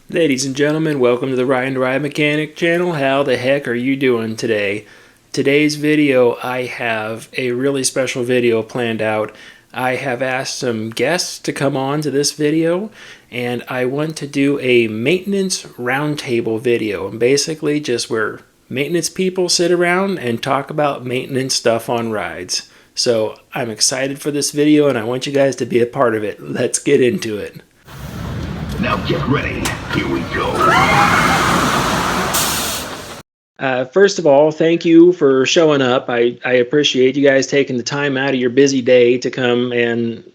Ladies and gentlemen, welcome to the Ride and Ride Mechanic channel. How the heck are you doing today? Today's video, I have a really special video planned out. I have asked some guests to come on to this video, and I want to do a maintenance roundtable video. And basically just where maintenance people sit around and talk about maintenance stuff on rides. So I'm excited for this video and I want you guys to be a part of it. Let's get into it. Now get ready. Here we go. First of all, thank you for showing up. I appreciate you guys taking the time out of your busy day to come and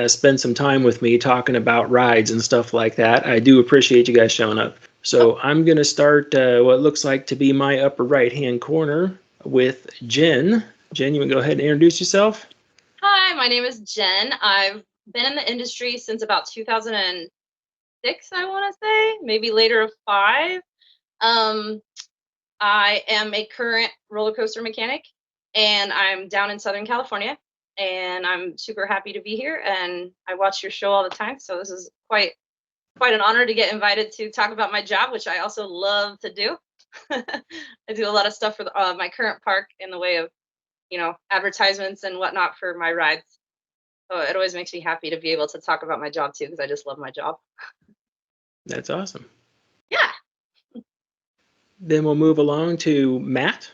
spend some time with me talking about rides and stuff like that. I do appreciate you guys showing up. So I'm going to start what looks like to be my upper right-hand corner with Jen. Jen, you want to go ahead and introduce yourself? Hi, my name is Jen. I've been in the industry since about 2006, I want to say, maybe later of 5. Um, I am a current roller coaster mechanic, and I'm down in Southern California, and I'm super happy to be here. And I watch your show all the time, so this is quite an honor to get invited to talk about my job, which I also love to do. I do a lot of stuff for my current park in the way of advertisements and whatnot for my rides. So it always makes me happy to be able to talk about my job too, because I just love my job. That's awesome. Yeah. Then we'll move along to Matt.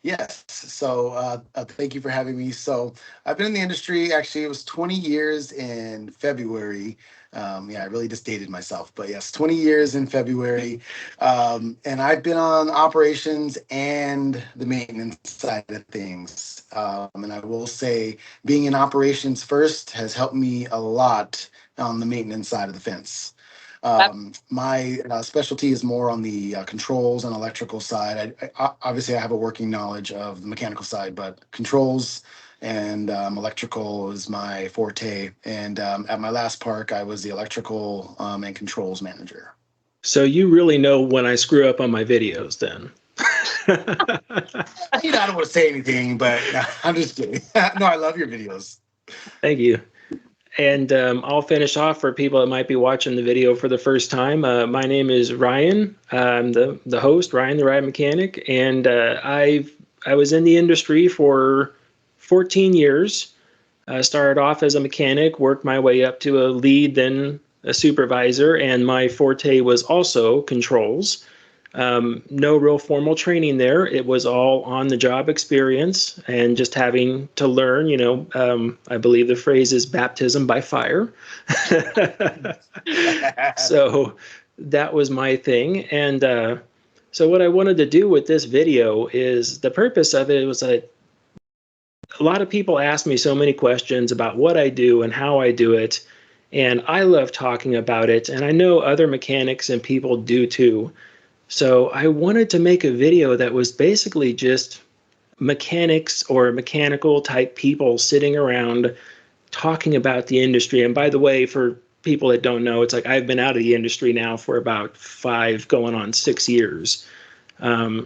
Yes. Thank you for having me. So I've been in the industry, actually, it was 20 years in February. I really just dated myself, but yes, 20 years in February. And I've been on operations and the maintenance side of things. And I will say being in operations first has helped me a lot on the maintenance side of the fence. My specialty is more on the controls and electrical side. Obviously, I have a working knowledge of the mechanical side, but controls and electrical is my forte. And at my last park, I was the electrical and controls manager. So you really know when I screw up on my videos then. I don't want to say anything, but I'm just kidding. No, I love your videos. Thank you. And I'll finish off for people that might be watching the video for the first time. My name is Ryan. I'm the host, Ryan the Ride Mechanic, and I was in the industry for 14 years. I started off as a mechanic, worked my way up to a lead, then a supervisor, and my forte was also controls. No real formal training there. It was all on the job experience and just having to learn, I believe the phrase is baptism by fire. So that was my thing. And so what I wanted to do with this video is the purpose of it was a lot of people ask me so many questions about what I do and how I do it. And I love talking about it. And I know other mechanics and people do too. So I wanted to make a video that was basically just mechanics or mechanical type people sitting around talking about the industry. And by the way, for people that don't know, it's like I've been out of the industry now for about 5 going on 6 years.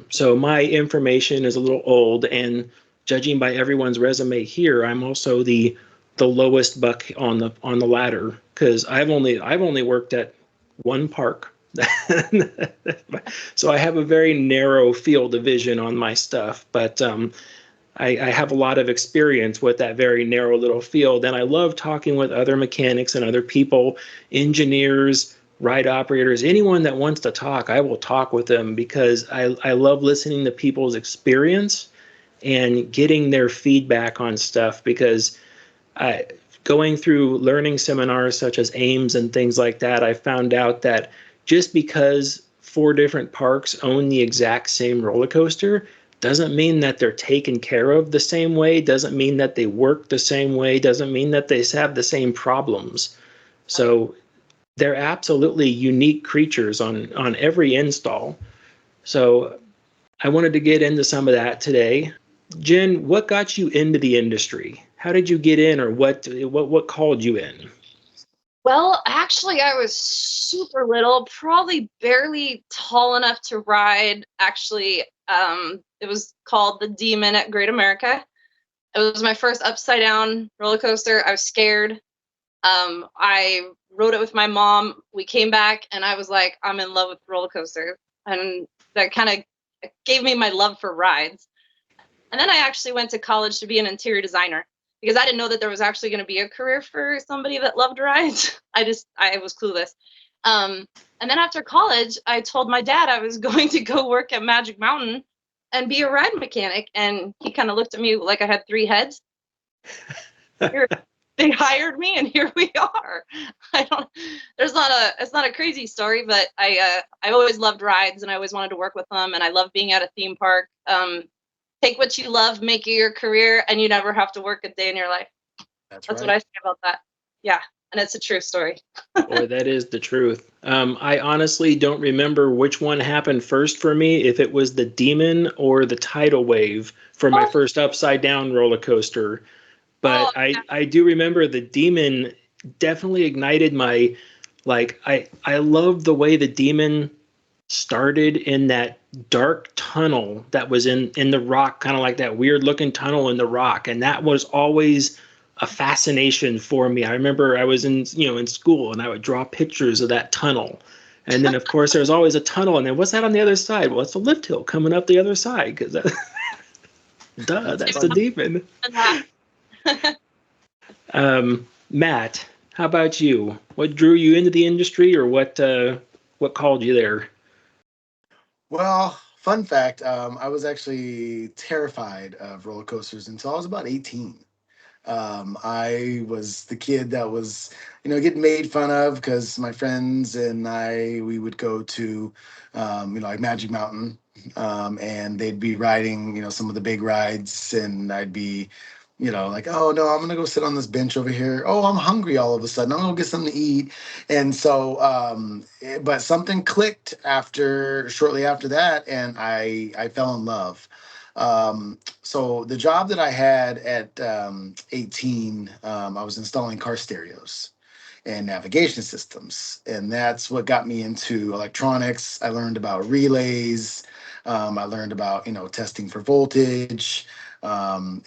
So my information is a little old, and judging by everyone's resume here, I'm also the lowest buck on the ladder because I've only worked at one park. So I have a very narrow field of vision on my stuff, but I have a lot of experience with that very narrow little field, and I love talking with other mechanics and other people, engineers, ride operators, anyone that wants to talk. I will talk with them because I love listening to people's experience and getting their feedback on stuff because going through learning seminars such as AIMS and things like that, I found out that just because 4 different parks own the exact same roller coaster doesn't mean that they're taken care of the same way, doesn't mean that they work the same way, doesn't mean that they have the same problems. So they're absolutely unique creatures on every install. So I wanted to get into some of that today. Jen, what got you into the industry? How did you get in, or what called you in? Well, actually, I was super little, probably barely tall enough to ride. Actually, it was called the Demon at Great America. It was my first upside down roller coaster. I was scared. I rode it with my mom. We came back, and I was like, I'm in love with roller coasters, and that kind of gave me my love for rides. And then I actually went to college to be an interior designer because I didn't know that there was actually going to be a career for somebody that loved rides. I was clueless. And then after college, I told my dad I was going to go work at Magic Mountain and be a ride mechanic. And he kind of looked at me like I had three heads. Here, they hired me, and here we are. I don't. It's not a crazy story, but I always loved rides, and I always wanted to work with them, and I love being at a theme park. Take what you love, make it your career, and you never have to work a day in your life. That's right. what I say about that. Yeah, and it's a true story. Boy, that is the truth. I honestly don't remember which one happened first for me, if it was the Demon or the Tidal Wave for my first upside down roller coaster. But I do remember the Demon definitely ignited my, like, I loved the way the Demon started in that dark tunnel that was in the rock, kind of like that weird looking tunnel in the rock, and that was always a fascination for me. I remember I was in school, and I would draw pictures of that tunnel, and then of course there was always a tunnel, and then what's that on the other side? Well, it's a lift hill coming up the other side, because that's the Demon. Matt, how about you? What drew you into the industry, or what called you there? Well, fun fact, I was actually terrified of roller coasters until I was about 18. I was the kid that was, getting made fun of because my friends and we would go to, like Magic Mountain, and they'd be riding, some of the big rides, and I'd be, like, oh no, I'm gonna go sit on this bench over here. Oh, I'm hungry all of a sudden. I'm gonna get something to eat. And so, but something clicked shortly after that, and I fell in love. So the job that I had at 18, I was installing car stereos and navigation systems, and that's what got me into electronics. I learned about relays. I learned about testing for voltage, and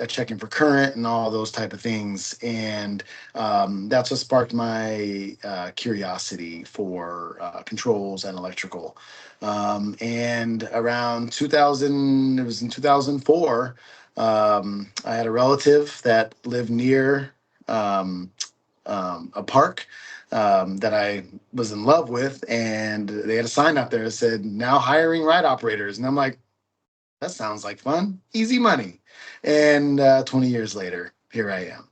checking for current and all those type of things. And that's what sparked my curiosity for controls and electrical. And around 2000, it was in 2004, I had a relative that lived near a park that I was in love with, and they had a sign out there that said, "Now hiring ride operators." And I'm like, that sounds like fun, easy money. And 20 years later, here I am.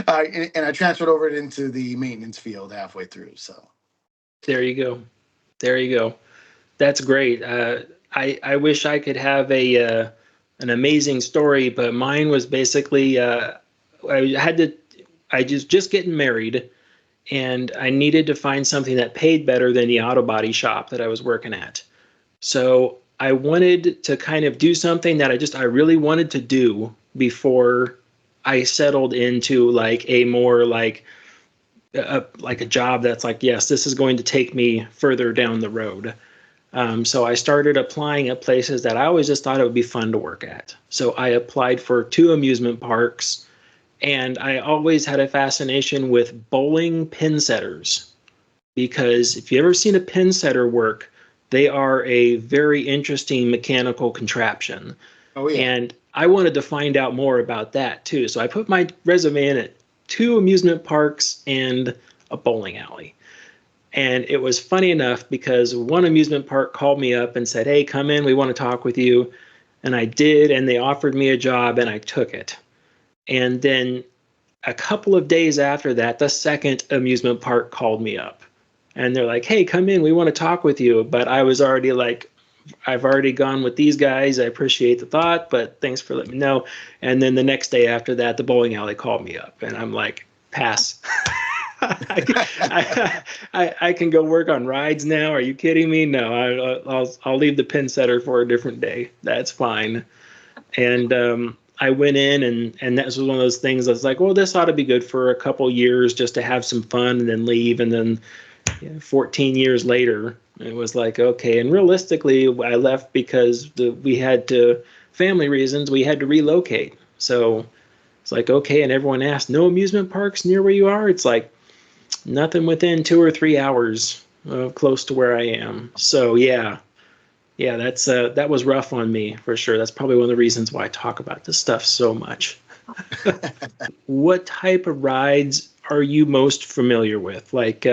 And I transferred over into the maintenance field halfway through. So There you go. There you go. That's great. I wish I could have an amazing story, but mine was basically I just getting married, and I needed to find something that paid better than the auto body shop that I was working at. So I wanted to kind of do something that I really wanted to do before I settled into like a more like a job that's like, yes, this is going to take me further down the road. So I started applying at places that I always just thought it would be fun to work at. So I applied for 2 amusement parks, and I always had a fascination with bowling pin setters, because if you've ever seen a pin setter work, they are a very interesting mechanical contraption. oh yeah. And I wanted to find out more about that too. So I put my resume in at 2 amusement parks and a bowling alley. And it was funny enough because one amusement park called me up and said, "Hey, come in, we want to talk with you." And I did, and they offered me a job, and I took it. And then a couple of days after that, the second amusement park called me up. And they're like, "Hey, come in, we want to talk with you." But I was already like, I've already gone with these guys. I appreciate the thought, but thanks for letting me know. And then the next day after that, the bowling alley called me up, and I'm like, pass. I can go work on rides now. Are you kidding me? No, I'll leave the pin setter for a different day. That's fine. And I went in, and that was one of those things that's like, well, this ought to be good for a couple years just to have some fun and then leave. And then 14 years later, it was like, okay. And realistically, I left because we had to, family reasons, we had to relocate. So it's like, okay. And everyone asked, no amusement parks near where you are? It's like, nothing within 2 or 3 hours close to where I am. So yeah, that was rough on me for sure. That's probably one of the reasons why I talk about this stuff so much. What type of rides are you most familiar with? Like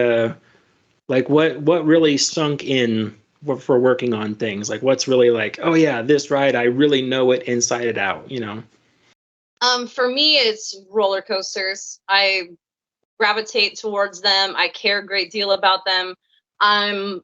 what really sunk in for working on things? Like what's really like, oh yeah, this ride I really know it inside and out, you know? For me, it's roller coasters. I gravitate towards them. I care a great deal about them. I'm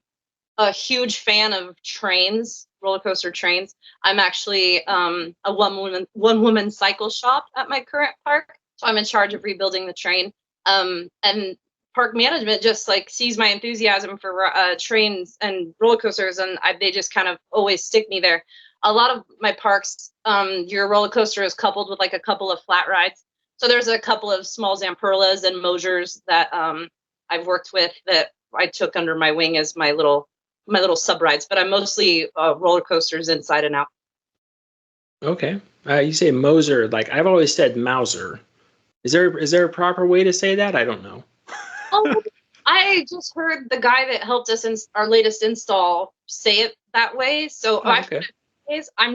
a huge fan of trains, roller coaster trains. I'm actually a one woman cycle shop at my current park, so I'm in charge of rebuilding the train. And park management just like sees my enthusiasm for trains and roller coasters, and they just kind of always stick me there. A lot of my parks, your roller coaster is coupled with like a couple of flat rides. So there's a couple of small Zamperlas and Mosers that I've worked with that I took under my wing as my little sub rides, but I'm mostly roller coasters inside and out. Okay. You say Moser, like I've always said Mauser. Is there a proper way to say that? I don't know. Oh, I just heard the guy that helped us in our latest install say it that way. So Oh, I've okay. heard it is. I'm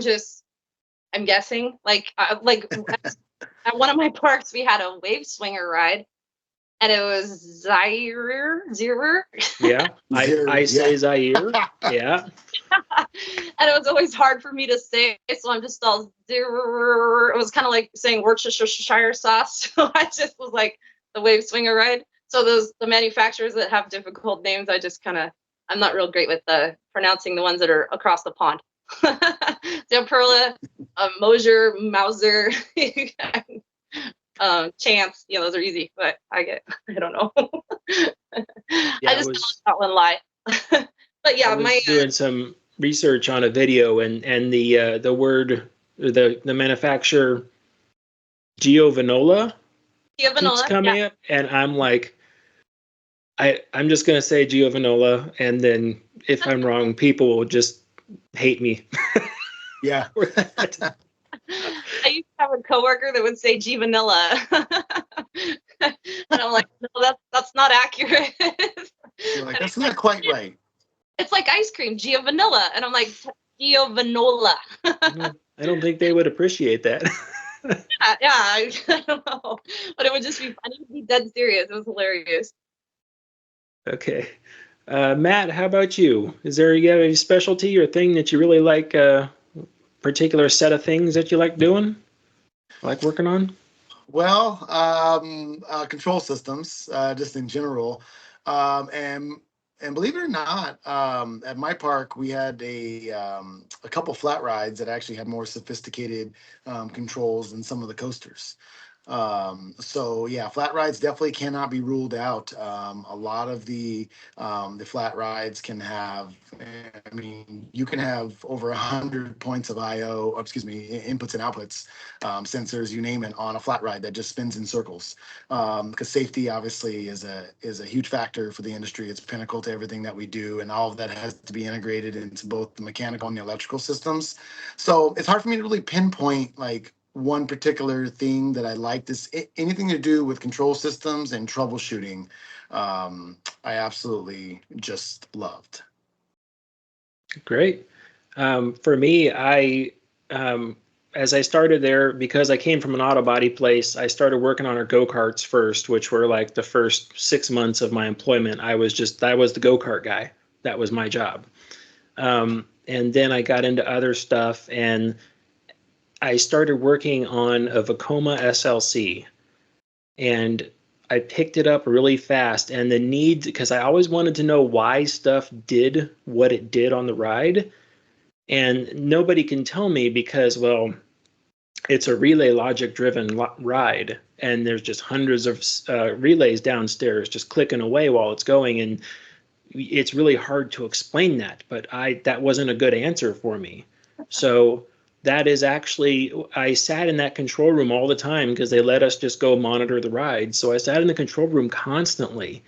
guessing. Like at one of my parks, we had a wave swinger ride, and it was Zaire. Yeah. Zero, I yeah. say Zaire. Yeah. And it was always hard for me to say, so I'm just all Zaire. It was kind of like saying Worcestershire sauce. So I just was like the wave swinger ride. So the manufacturers that have difficult names, I'm not real great with pronouncing the ones that are across the pond. Zamperla, Mosier, Mauser, Chance. Those are easy, but I don't know. I Yeah, just don't let that one lie. But I yeah, was my doing some research on a video, and the word, the manufacturer Giovanola keeps Vanilla, yeah. coming up, and I'm like, I'm just gonna say Giovanola, and then if I'm wrong, people will just hate me Yeah. for that. I used to have a coworker that would say G Vanilla. And I'm like, no, that's not accurate. You're like, And that's he's like, not quite right. it's like ice cream, Gio Vanilla. And I'm like, Gio Vanola. I don't think they would appreciate that. Yeah, I don't know. But it would just be funny to be dead serious. It was hilarious. Okay. Matt, how about you? You have a specialty or thing that you really like, particular set of things that you like doing, like working on? Well, control systems, just in general, and believe it or not, at my park we had a couple flat rides that actually had more sophisticated controls than some of the coasters. So yeah, flat rides definitely cannot be ruled out. A lot of the flat rides can have, I mean, you can have over 100 points of IO, excuse me, inputs and outputs, sensors, you name it, on a flat ride that just spins in circles. Because safety obviously is a huge factor for the industry. It's pinnacle to everything that we do, and all of that has to be integrated into both the mechanical and the electrical systems. So it's hard for me to really pinpoint like one particular thing that I like. This anything to do with control systems and troubleshooting. I absolutely just loved. Great. For me, as I started there, because I came from an auto body place, I started working on our go-karts first, which were like the first 6 months of my employment. I was the go-kart guy. That was my job. And then I got into other stuff, and I started working on a Vekoma SLC, and I picked it up really fast. And the need, because I always wanted to know why stuff did what it did on the ride, and nobody can tell me because, well, it's a relay logic driven ride, and there's just hundreds of relays downstairs just clicking away while it's going, and it's really hard to explain that. But that wasn't a good answer for me. So that is actually, I sat in that control room all the time because they let us just go monitor the ride. So I sat in the control room constantly,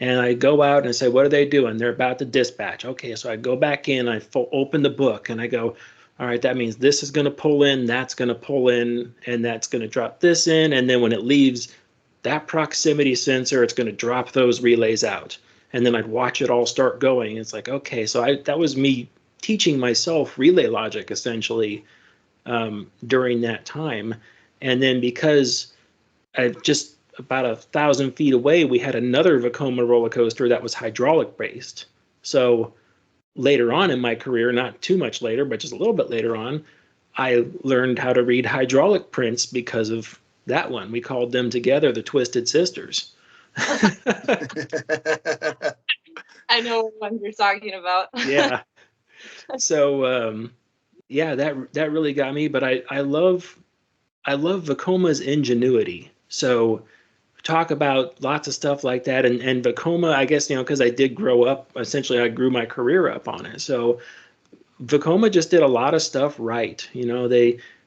and I go out and I say, what are they doing? They're about to dispatch. Okay, so I go back in, open the book, and I go, all right, that means this is going to pull in, that's going to pull in, and that's going to drop this in. And then when it leaves, that proximity sensor, it's going to drop those relays out. And then I'd watch it all start going. It's like, okay, so that was me teaching myself relay logic essentially during that time. And then because I just about 1,000 feet away, we had another Vekoma roller coaster that was hydraulic based. So later on in my career, not too much later, but just a little bit later on, I learned how to read hydraulic prints because of that one. We called them together the Twisted Sisters. I know what one you're talking about. Yeah. So yeah, that really got me. But I love Vekoma's ingenuity. So talk about lots of stuff like that. And Vekoma, I guess, because I did grow up, essentially I grew my career up on it. So Vekoma just did a lot of stuff right.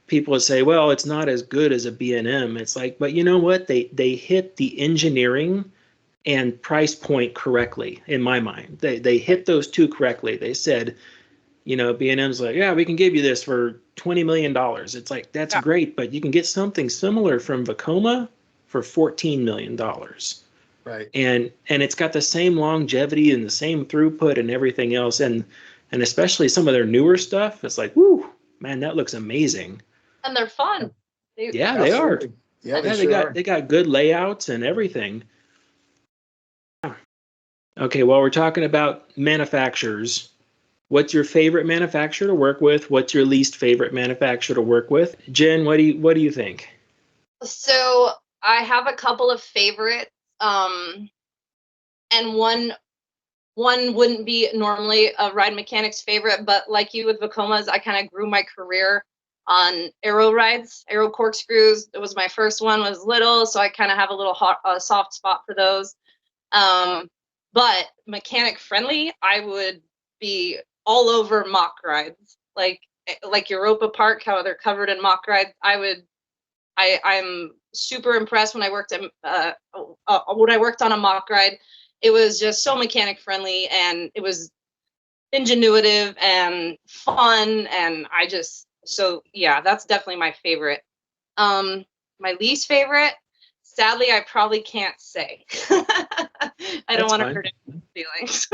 People would say, well, it's not as good as a B&M. It's like, but you know what? They hit the engineering and price point correctly in my mind. They hit those two correctly. They said, B&M's like, yeah, we can give you this for $20 million. It's like, that's Yeah. great, but you can get something similar from Vekoma for $14 million. Right. And it's got the same longevity and the same throughput and everything else. And especially some of their newer stuff, it's like, whoo, man, that looks amazing. And they're fun. Yeah, they are. Absolutely. Yeah, Yeah, they sure are. they got good layouts and everything. Okay, well, we're talking about manufacturers. What's your favorite manufacturer to work with? What's your least favorite manufacturer to work with? Jen, what do you think? So I have a couple of favorites, and one wouldn't be normally a ride mechanic's favorite, but like you with Vekomas, I kind of grew my career on aero rides, aero corkscrews. It was my first one, was little, so I kind of have a little soft spot for those. But mechanic friendly, I would be all over mock rides, like Europa Park, how they're covered in mock rides. I'm super impressed when I worked on a mock ride. It was just so mechanic friendly, and it was ingenuitive and fun, and yeah, that's definitely my favorite. My least favorite, sadly, I probably can't say. I don't want to hurt anyone's feelings,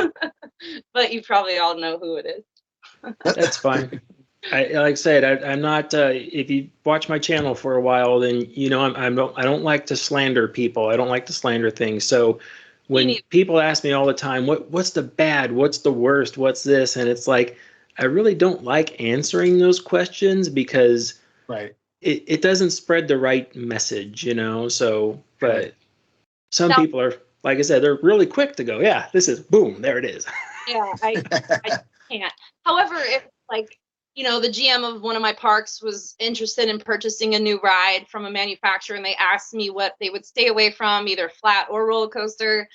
but you probably all know who it is. That's fine. Like I said, I'm not. If you watch my channel for a while, then I don't like to slander people. I don't like to slander things. So when people ask me all the time, what's the bad? What's the worst? What's this? And it's like, I really don't like answering those questions because right. It doesn't spread the right message, So, but Right. some people are, like I said, they're really quick to go, yeah, this is boom, there it is. Yeah, I can't. However, if the GM of one of my parks was interested in purchasing a new ride from a manufacturer and they asked me what they would stay away from, either flat or roller coaster,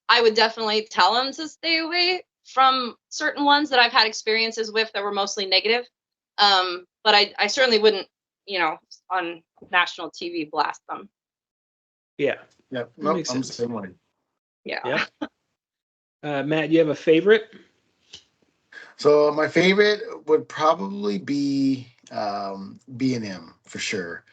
I would definitely tell them to stay away from certain ones that I've had experiences with that were mostly negative. But I certainly wouldn't, on national TV blast them. Yeah. Yeah. Nope, I'm the same way. Yeah. Matt, you have a favorite? So my favorite would probably be B&M for sure.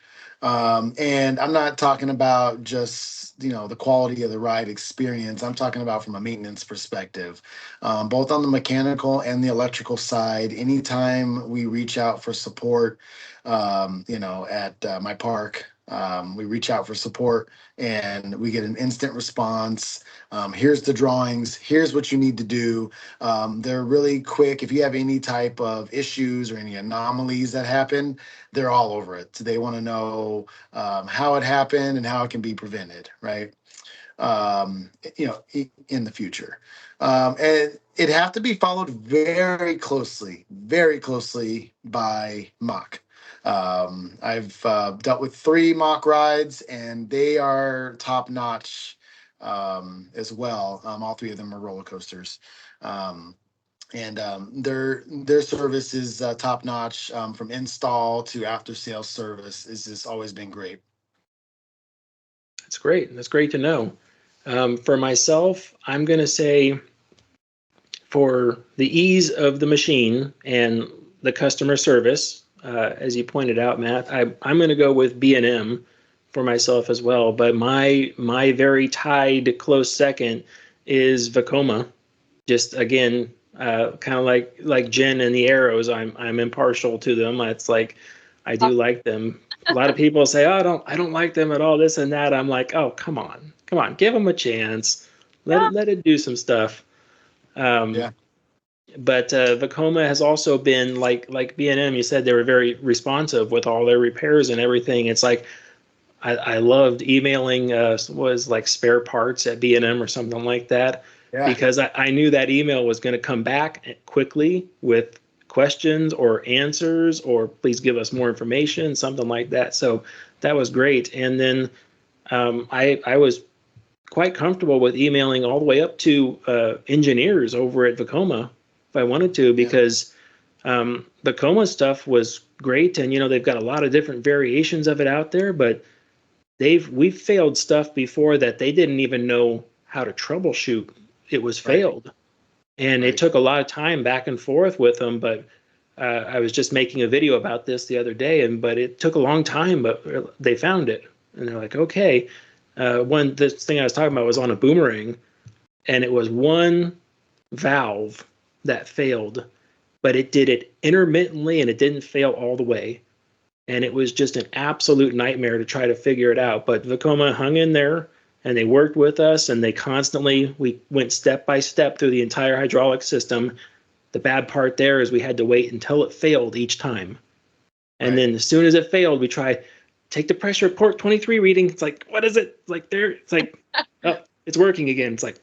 And I'm not talking about just, the quality of the ride experience. I'm talking about from a maintenance perspective, both on the mechanical and the electrical side. Anytime we reach out for support, at my park, we reach out for support and we get an instant response. Here's the drawings. Here's what you need to do. They're really quick. If you have any type of issues or any anomalies that happen, they're all over it. They want to know how it happened and how it can be prevented, right? In the future. And it'd have to be followed very closely by mock. I've dealt with 3 mock rides, and they are top notch as well. All 3 of them are roller coasters. And their service is top notch, from install to after sales service. It's just always been great. That's great. That's great to know. For myself, I'm going to say for the ease of the machine and the customer service, as you pointed out, Matt, I'm going to go with B&M for myself as well. But my very tied close second is Vacoma. Just again, kind of like Jen and the arrows. I'm impartial to them. It's like I do like them. A lot of people say, "Oh, I don't like them at all." This and that. I'm like, "Oh, come on, give them a chance. Yeah. Let it do some stuff." Um, Yeah. but Vacoma has also been like B&M. You said they were very responsive with all their repairs and everything. It's like I loved emailing was like spare parts at B&M or something like that Yeah. because I knew that email was going to come back quickly with questions or answers or please give us more information, something like that. So that was great. And then I was quite comfortable with emailing all the way up to engineers over at Vacoma if I wanted to Yeah. because Vacoma stuff was great and they've got a lot of different variations of it out there, but we've failed stuff before that they didn't even know how to troubleshoot. It was Right. failed, and it Right. took a lot of time back and forth with them. But I was just making a video about this the other day, but it took a long time, but they found it, and they're like, okay. This thing I was talking about was on a boomerang, and it was one valve that failed, but it did it intermittently, and it didn't fail all the way and it was just an absolute nightmare to try to figure it out. But Vacoma hung in there and they worked with us and we went step by step through the entire hydraulic system. The bad part there is we had to wait until it failed each time. And Right. then as soon as it failed, we try take the pressure port 23 reading. It's like, what is it? It's like there, it's like, oh, it's working again. It's like,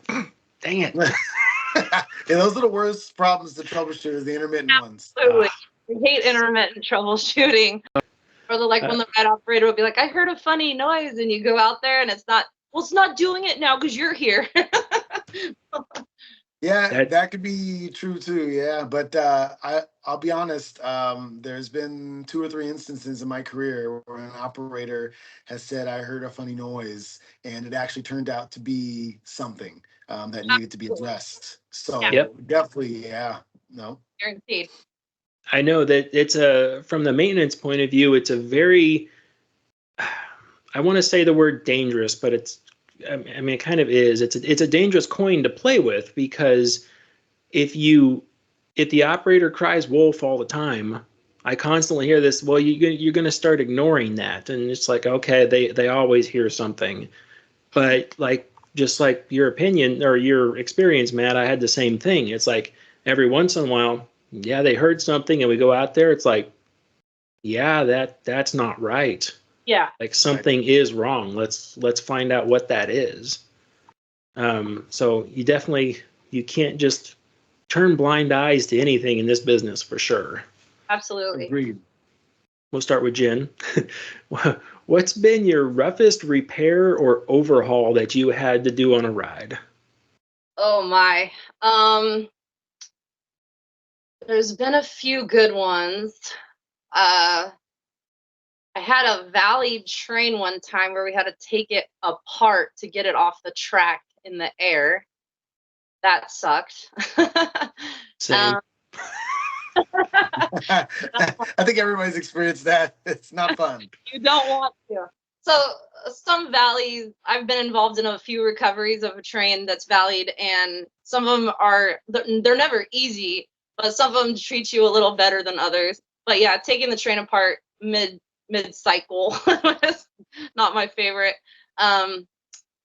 dang it. Yeah, those are the worst problems to troubleshoot is the intermittent ones. Absolutely. I hate intermittent troubleshooting. Or when the red operator will be like, I heard a funny noise, and you go out there and it's not doing it now because you're here. Yeah, that could be true too. Yeah, but I'll be honest. There's been 2 or 3 instances in my career where an operator has said I heard a funny noise, and it actually turned out to be something that needed to be addressed. So Yep. definitely, yeah, no, Guaranteed. I know that it's from the maintenance point of view, it's a very, I want to say the word dangerous, but I mean, it kind of is. It's a dangerous coin to play with because if the operator cries wolf all the time, I constantly hear this. Well, you're going to start ignoring that, and it's like okay, they always hear something, but just like your opinion or your experience, Matt, I had the same thing. It's like every once in a while, yeah, they heard something, and we go out there. It's like, yeah, that's not right. Yeah. Like something is wrong. Let's find out what that is. So you can't just turn blind eyes to anything in this business for sure. Absolutely. agreed. We'll start with Jen. What's been your roughest repair or overhaul that you had to do on a ride? Oh my. There's been a few good ones. I had a Valley train one time where we had to take it apart to get it off the track in the air. That sucked. Same. I think everybody's experienced that. It's not fun. You don't want to. So some valleys, I've been involved in a few recoveries of a train that's valleyed, and some of them they're never easy, but some of them treat you a little better than others. But yeah, taking the train apart mid cycle was not my favorite. And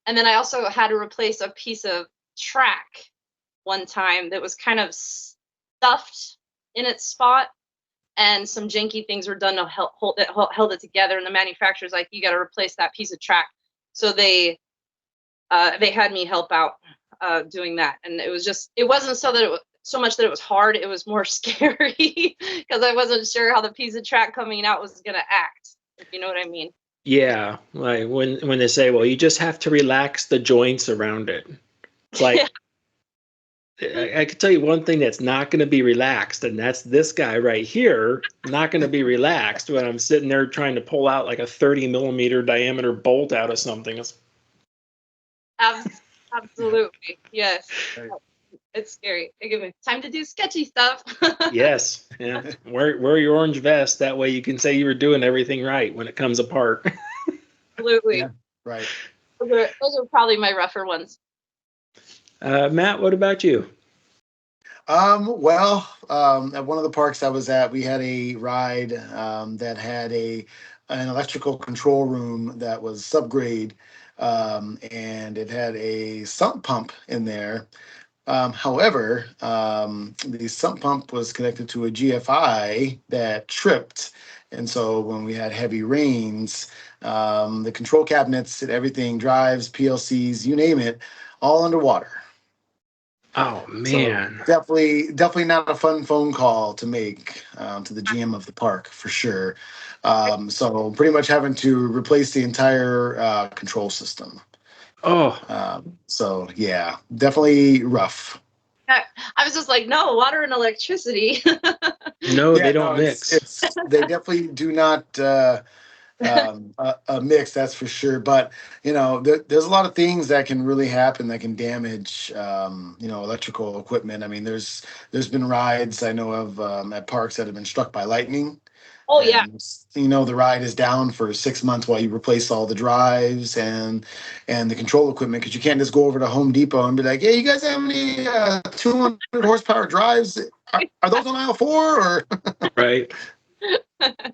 then I also had to replace a piece of track one time that was kind of stuffed in its spot, and some janky things were done to hold it together. And the manufacturer's like, you got to replace that piece of track. So they had me help out doing that, and it wasn't so much that it was hard. It was more scary because I wasn't sure how the piece of track coming out was gonna act. If you know what I mean. Yeah, like when they say, well, you just have to relax the joints around it. It's like I can tell you one thing that's not going to be relaxed, and that's this guy right here, not going to be relaxed when I'm sitting there trying to pull out like a 30 millimeter diameter bolt out of something. Absolutely, yes. Right. It's scary. It gives me time to do sketchy stuff. Yes, yeah. Wear your orange vest. That way you can say you were doing everything right when it comes apart. Absolutely. Yeah, right. Those are probably my rougher ones. Matt, what about you? At one of the parks I was at, we had a ride that had an electrical control room that was subgrade, and it had a sump pump in there. However, the sump pump was connected to a GFI that tripped, and so when we had heavy rains, the control cabinets and everything, drives, PLCs, you name it, all underwater. Oh So man. definitely not a fun phone call to make to the GM of the park for sure. So pretty much having to replace the entire control system. Oh So yeah, definitely rough. I was just like, no, water and electricity. no, they Yeah, don't no, mix. it's they definitely do not a mix, that's for sure. But there's a lot of things that can really happen that can damage electrical equipment. I mean, there's been rides I know of at parks that have been struck by lightning, Oh yeah, and the ride is down for 6 months while you replace all the drives and the control equipment, because you can't just go over to Home Depot and be like, hey, you guys have any 200 horsepower drives? Are those on aisle 4 or Right.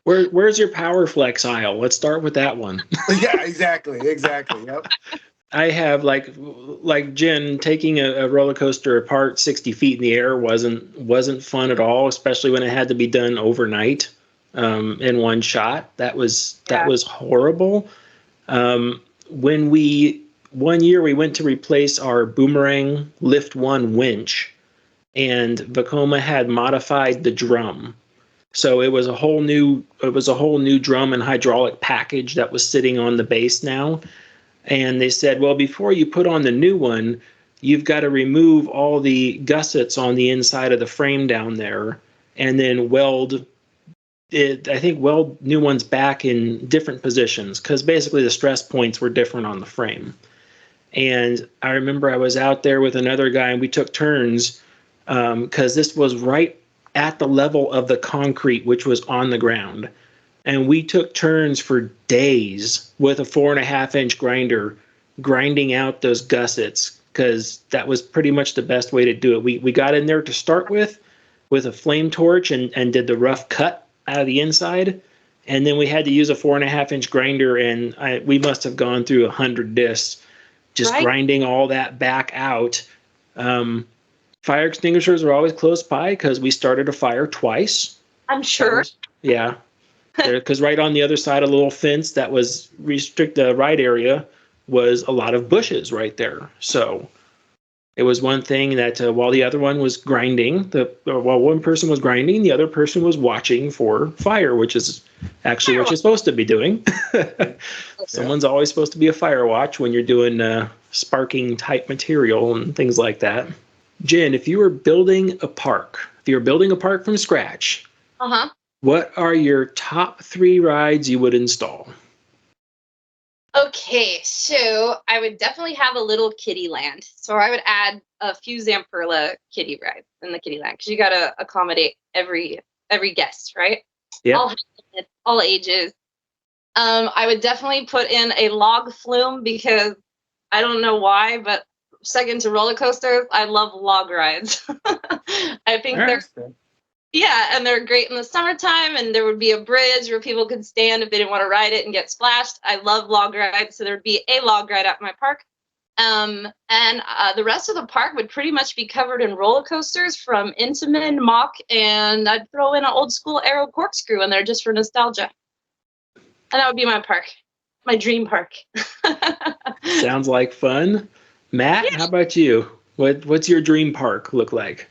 Where's your Power Flex aisle? Let's start with that one. yeah, exactly, yep. I have like Jen, taking a roller coaster apart 60 feet in the air wasn't fun at all, especially when it had to be done overnight in one shot. That yeah. was horrible. When we one year we went to replace our Boomerang Lift One winch, and Vacoma had modified the drum. So it was a whole new drum and hydraulic package that was sitting on the base now. And they said, well, before you put on the new one, you've got to remove all the gussets on the inside of the frame down there and then weld it, I think, weld new ones back in different positions, because basically the stress points were different on the frame. And I remember I was out there with another guy and we took turns, because this was right at the level of the concrete, which was on the ground. And we took turns for days with a 4.5 inch grinder, grinding out those gussets, because that was pretty much the best way to do it. We got in there to start with a flame torch, and did the rough cut out of the inside. And then we had to use a 4.5 inch grinder, and we must have gone through 100 discs just Right. grinding all that back out. Um, Fire extinguishers were always close by because we started a fire twice. I'm sure. Yeah, there, because right on the other side of the little fence that was restrict the ride area was a lot of bushes right there. So it was one thing that while the other one was grinding, while one person was grinding, the other person was watching for fire, which is actually what you're supposed to be doing. Yeah. Someone's always supposed to be a fire watch when you're doing sparking type material and things like that. Jen, if you were building a park, if you were building a park from scratch, Uh-huh. what are your top 3 rides you would install? Okay, so I would definitely have a little kiddie land. So I would add a few Zamperla kiddie rides in the kiddie land, because you gotta accommodate every guest, right? Yep. All ages. I would definitely put in a log flume, because I don't know why, but second to roller coasters, I love log rides. I All think right. they're great in the summertime, and there would be a bridge where people could stand if they didn't want to ride it and get splashed. I love log rides, so there would be a log ride at my park. And the rest of the park would pretty much be covered in roller coasters from Intamin, Mock, and I'd throw in an old school Aero corkscrew in there just for nostalgia. And that would be my park, my dream park. Sounds like fun. Matt, how about you? What's your dream park look like?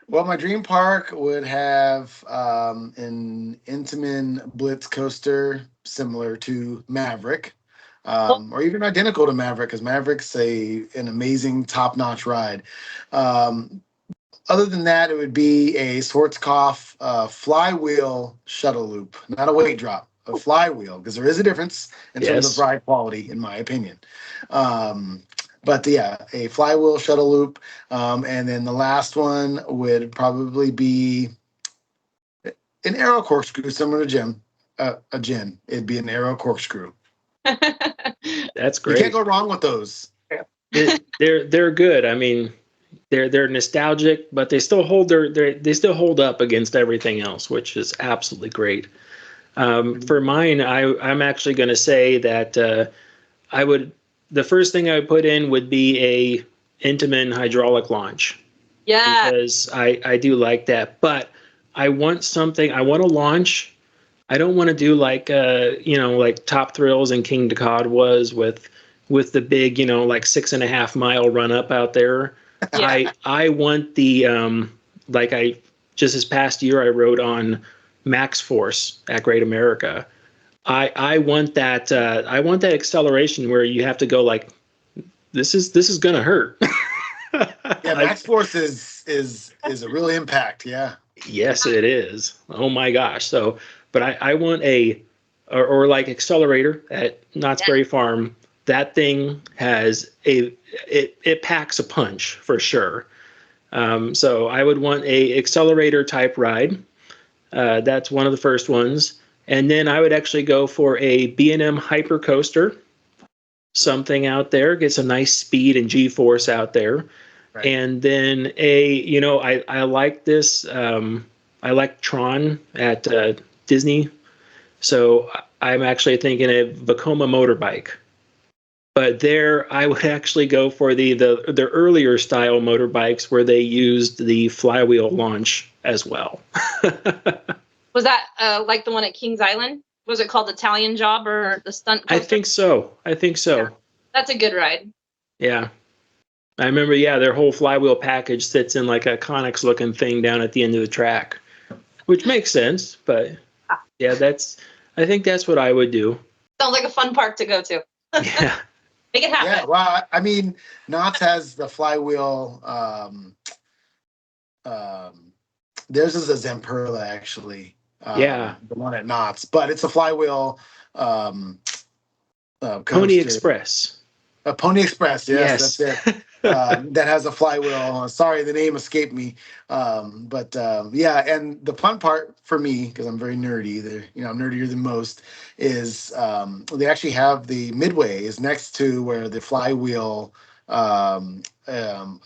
Well, my dream park would have an Intamin Blitz coaster similar to Maverick, or even identical to Maverick, because Maverick's an amazing top-notch ride. Um, Other than that, it would be a Schwarzkopf flywheel shuttle loop, not a weight drop, a flywheel, because there is a difference in terms of Yes. ride quality, in my opinion. Um, but yeah, a flywheel shuttle loop, and then the last one would probably be an arrow corkscrew, similar to Jim, a Jen. It'd be an arrow corkscrew. That's You can't great. go wrong with those. They're good. I mean, they're nostalgic, but they still they still hold up against everything else, which is absolutely great. For mine, I'm actually going to say that I would the first thing I would put in would be a Intamin hydraulic launch Yeah. because I do like that, but I want to launch. I don't want to do like like Top Thrills and King Decod was with the big like 6.5 mile run up out there. Yeah. I want the like I just this past year I rode on Max Force at Great America. I want that acceleration where you have to go like this is gonna hurt. Yeah, Max Force is a real impact. Yeah. Yes, it is. Oh my gosh. So, but I want or like Accelerator at Knott's Berry Farm. That thing has it packs a punch for sure. So I would want a Accelerator type ride. That's one of the first ones. And then I would actually go for a B&M Hyper Coaster, something out there, get some nice speed and G-force out there. Right. And then I like this. I like Tron at Disney. So I'm actually thinking of Vekoma motorbike. But there, I would actually go for the earlier style motorbikes where they used the flywheel launch as well. Was that like the one at Kings Island? Was it called Italian Job or the stunt I coaster? think so. I think so. Yeah. That's a good ride. Yeah. I remember, yeah, their whole flywheel package sits in like a Connex looking thing down at the end of the track, which makes sense. But yeah, I think that's what I would do. Sounds like a fun park to go to. Yeah. Make it happen. Yeah, well, I mean, Knott's has the flywheel. Theirs is a Zamperla, actually. Yeah. The one at Knott's, but it's a flywheel Pony coaster. Express. Pony Express, yes. That's it. Yes. That has a flywheel. Sorry, the name escaped me. But yeah, and the fun part for me, because I'm very nerdy, I'm nerdier than most, is they actually have the midway is next to where the flywheel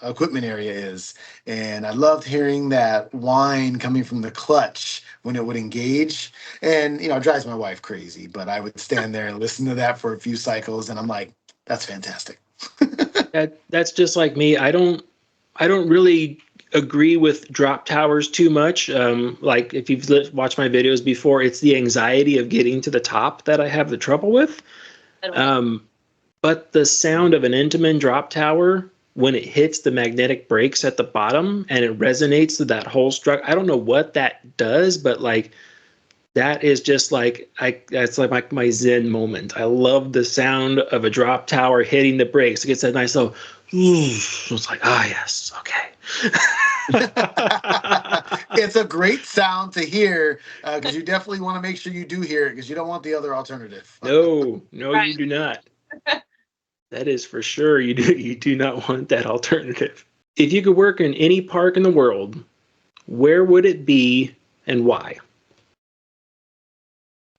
equipment area is. And I loved hearing that whine coming from the clutch when it would engage. And, it drives my wife crazy, but I would stand there and listen to that for a few cycles. And I'm like, that's fantastic. That's just like me. I don't really agree with drop towers too much. Like if you've watched my videos before, it's the anxiety of getting to the top that I have the trouble with. But the sound of an Intamin drop tower when it hits the magnetic brakes at the bottom and it resonates to that whole structure. I don't know what that does, but like that is just like that's like my Zen moment. I love the sound of a drop tower hitting the brakes. It gets that nice little it's like, yes, okay. It's a great sound to hear because you definitely want to make sure you do hear it because you don't want the other alternative. No, Right. You do not. That is for sure. You do not want that alternative. If you could work in any park in the world, where would it be and why?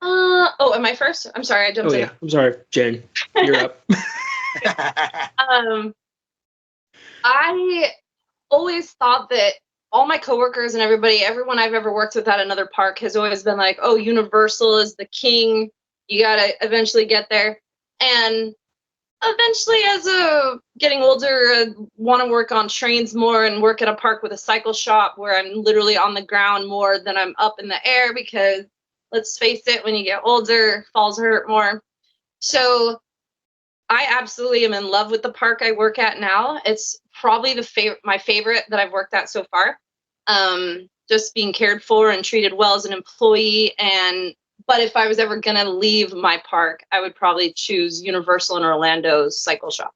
Am I first? I'm sorry, I jumped in. Oh yeah, I'm sorry, Jen. You're up. I always thought that all my coworkers and everyone I've ever worked with at another park has always been like, oh, Universal is the king. You gotta eventually get there. And eventually, as getting older, I want to work on trains more and work at a park with a cycle shop where I'm literally on the ground more than I'm up in the air because let's face it, when you get older, falls hurt more. So I absolutely am in love with the park I work at now. It's probably my favorite that I've worked at so far. Just being cared for and treated well as an employee. But if I was ever gonna leave my park, I would probably choose Universal in Orlando's cycle shop.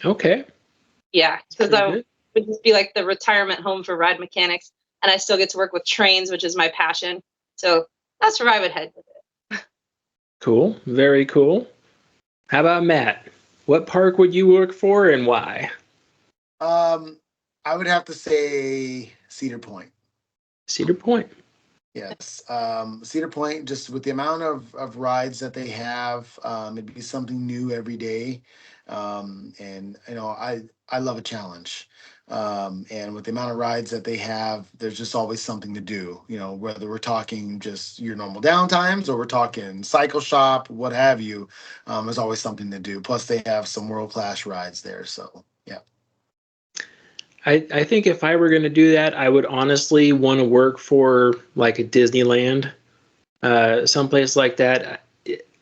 Okay. Yeah, because I would just be like the retirement home for ride mechanics, and I still get to work with trains, which is my passion. So that's where I would head with it. Cool. Very cool. How about Matt? What park would you work for and why? I would have to say Cedar Point. Cedar Point. Yes. Cedar Point, just with the amount of rides that they have, it'd be something new every day. And I love a challenge. And with the amount of rides that they have, there's just always something to do, whether we're talking just your normal downtimes or we're talking cycle shop, what have you. There's always something to do. Plus they have some world-class rides there. So yeah. I think if I were going to do that, I would honestly want to work for like a Disneyland, someplace like that.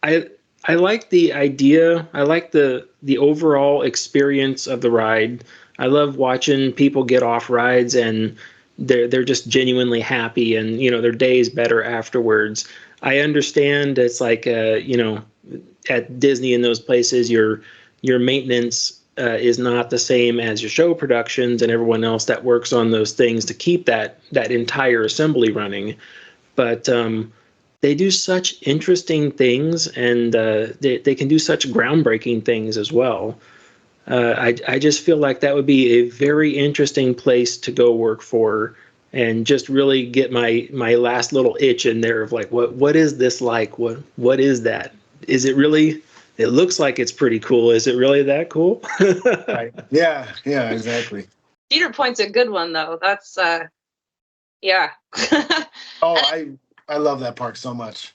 I I like the idea. I like the overall experience of the ride. I love watching people get off rides and they're just genuinely happy and their day is better afterwards. I understand it's like at Disney and those places your maintenance is not the same as your show productions and everyone else that works on those things to keep that entire assembly running. But they do such interesting things, and they can do such groundbreaking things as well. I just feel like that would be a very interesting place to go work for, and just really get my last little itch in there of like what is this like? What is that? Is it really? It looks like it's pretty cool. Is it really that cool? Right. Yeah. Yeah. Exactly. Cedar Point's a good one though. That's yeah. Oh, And I love that park so much.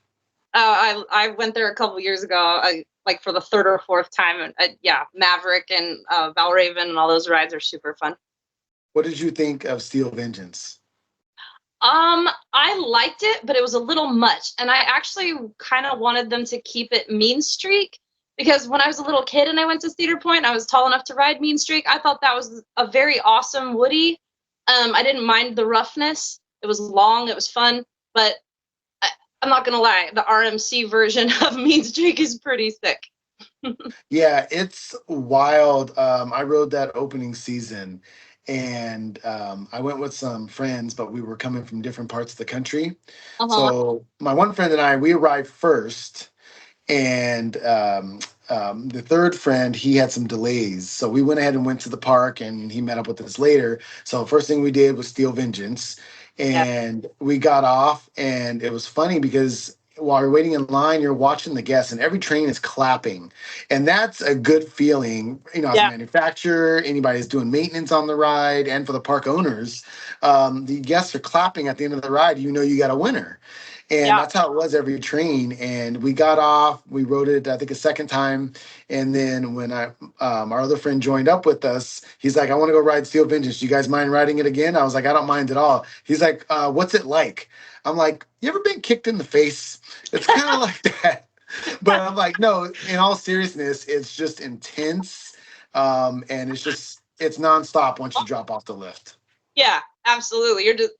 I went there a couple years ago, like for the third or fourth time, and yeah, Maverick and Valraven and all those rides are super fun. What did you think of Steel Vengeance? I liked it, but it was a little much, and I actually kind of wanted them to keep it Mean Streak because when I was a little kid and I went to Cedar Point, I was tall enough to ride Mean Streak. I thought that was a very awesome Woody. I didn't mind the roughness. It was long, it was fun, but I'm not gonna lie, the RMC version of Mean Streak is pretty sick. Yeah, it's wild. I rode that opening season and I went with some friends, but we were coming from different parts of the country. Uh-huh. So my one friend and I, we arrived first, and the third friend, he had some delays, so we went ahead and went to the park and he met up with us later. So first thing we did was Steel Vengeance, Yeah. and we got off, and it was funny because while you're waiting in line, you're watching the guests and every train is clapping, and that's a good feeling, as a Yeah. manufacturer, anybody who's doing maintenance on the ride, and for the park owners. The guests are clapping at the end of the ride, you got a winner. And Yeah. that's how it was every train. And we got off, we rode it, I think, a second time. And then when our other friend joined up with us, he's like, I want to go ride Steel Vengeance. Do you guys mind riding it again? I was like, I don't mind at all. He's like, what's it like? I'm like, you ever been kicked in the face? It's kind of like that. But I'm like, no, in all seriousness, it's just intense. And it's nonstop once you drop off the lift. Yeah, absolutely. You're just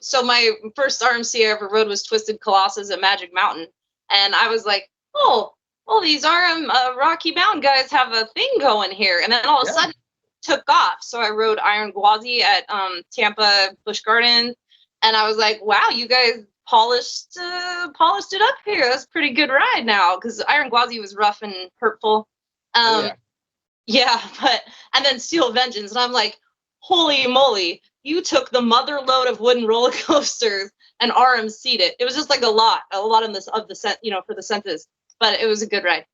so my first RMC I ever rode was Twisted Colossus at Magic Mountain. And I was like, oh, well, these RM Rocky Mountain guys have a thing going here. And then all of a sudden it took off. So I rode Iron Gwazi at Tampa Busch Gardens. And I was like, wow, you guys polished it up here. That's a pretty good ride now. Because Iron Gwazi was rough and hurtful. Oh, yeah. Yeah, and then Steel Vengeance, and I'm like, holy moly, you took the mother load of wooden roller coasters and RMC'd it. It was just like a lot in this of the set, for the senses, but it was a good ride.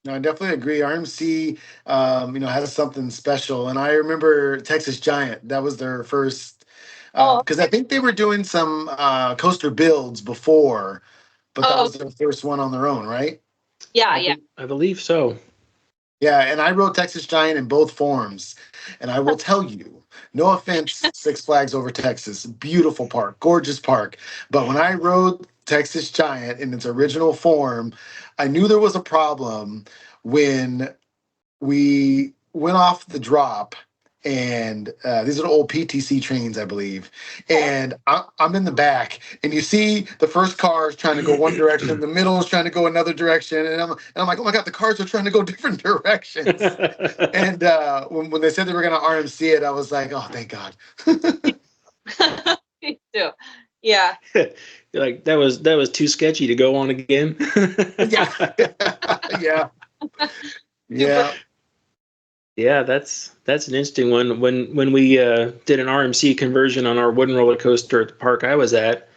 No, I definitely agree. RMC, has something special. And I remember Texas Giant. That was their first, Oh, because I think they were doing some coaster builds before, but that oh, was their first one on their own, right? yeah, I, yeah. I believe so. Yeah, and I rode Texas Giant in both forms. And I will tell you, no offense, Six Flags Over Texas, beautiful park, gorgeous park. But when I rode Texas Giant in its original form, I knew there was a problem when we went off the drop, and these are the old PTC trains, I believe. And I'm in the back, and you see the first car is trying to go one direction, the middle is trying to go another direction, and I'm like, oh my god, the cars are trying to go different directions. And when they said they were going to RMC it, I was like, oh, thank God. Me too. Yeah. You're like that was too sketchy to go on again. Yeah, yeah, Super. yeah. Yeah, that's an interesting one. When we did an RMC conversion on our wooden roller coaster at the park I was at,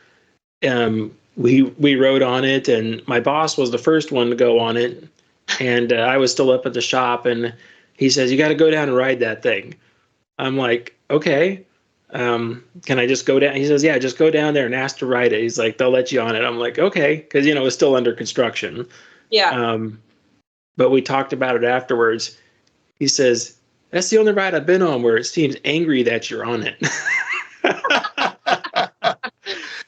we rode on it, and my boss was the first one to go on it, and I was still up at the shop, and he says, "You got to go down and ride that thing." I'm like, "Okay, can I just go down?" He says, "Yeah, just go down there and ask to ride it." He's like, "They'll let you on it." I'm like, "Okay," because it's still under construction. Yeah. Um, but we talked about it afterwards. He says, "That's the only ride I've been on where it seems angry that you're on it."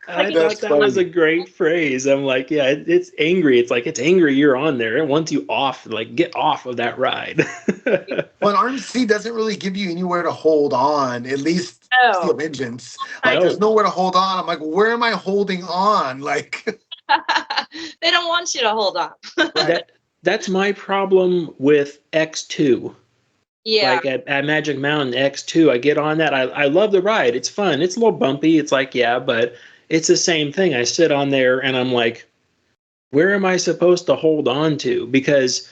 I Like, thought That's that was a funny. great phrase. I'm like, yeah, it's angry. It's like it's angry you're on there. It wants you off, like get off of that ride. Well, an RMC doesn't really give you anywhere to hold on, at least no. steel engines. Like, there's No, nowhere to hold on. I'm like, where am I holding on? Like, They don't want you to hold on. right. that's my problem with X2. Yeah. Like at Magic Mountain X2, I get on that. I love the ride. It's fun. It's a little bumpy. It's like, yeah, but it's the same thing. I sit on there and I'm like, where am I supposed to hold on to? Because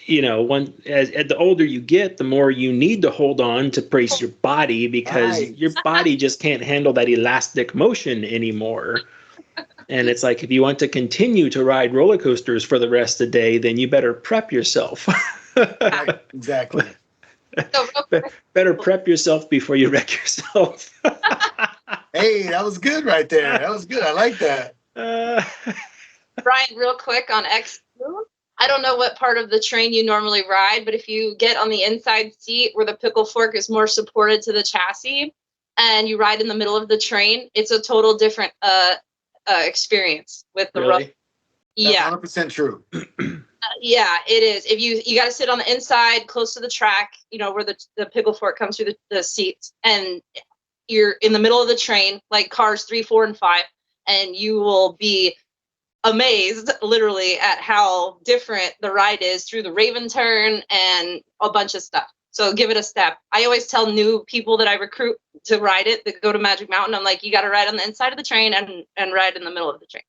when as the older you get, the more you need to hold on to brace your body because Right. your body just can't handle that elastic motion anymore. And it's like if you want to continue to ride roller coasters for the rest of the day, then you better prep yourself. Right. Exactly. So real quick, Better prep yourself before you wreck yourself. Hey, that was good right there. That was good. I like that. Uh, Brian, real quick on X2. I don't know what part of the train you normally ride, but if you get on the inside seat where the pickle fork is more supported to the chassis and you ride in the middle of the train, it's a total different experience with the rough. really? That's Yeah. 100% true. Yeah, it is. If you got to sit on the inside close to the track, where the pickle fork comes through the seats, and you're in the middle of the train, like cars 3, 4, and 5, and you will be amazed literally at how different the ride is through the Raven turn and a bunch of stuff. So give it a step. I always tell new people that I recruit to ride it, that go to Magic Mountain. I'm like, you got to ride on the inside of the train and ride in the middle of the train.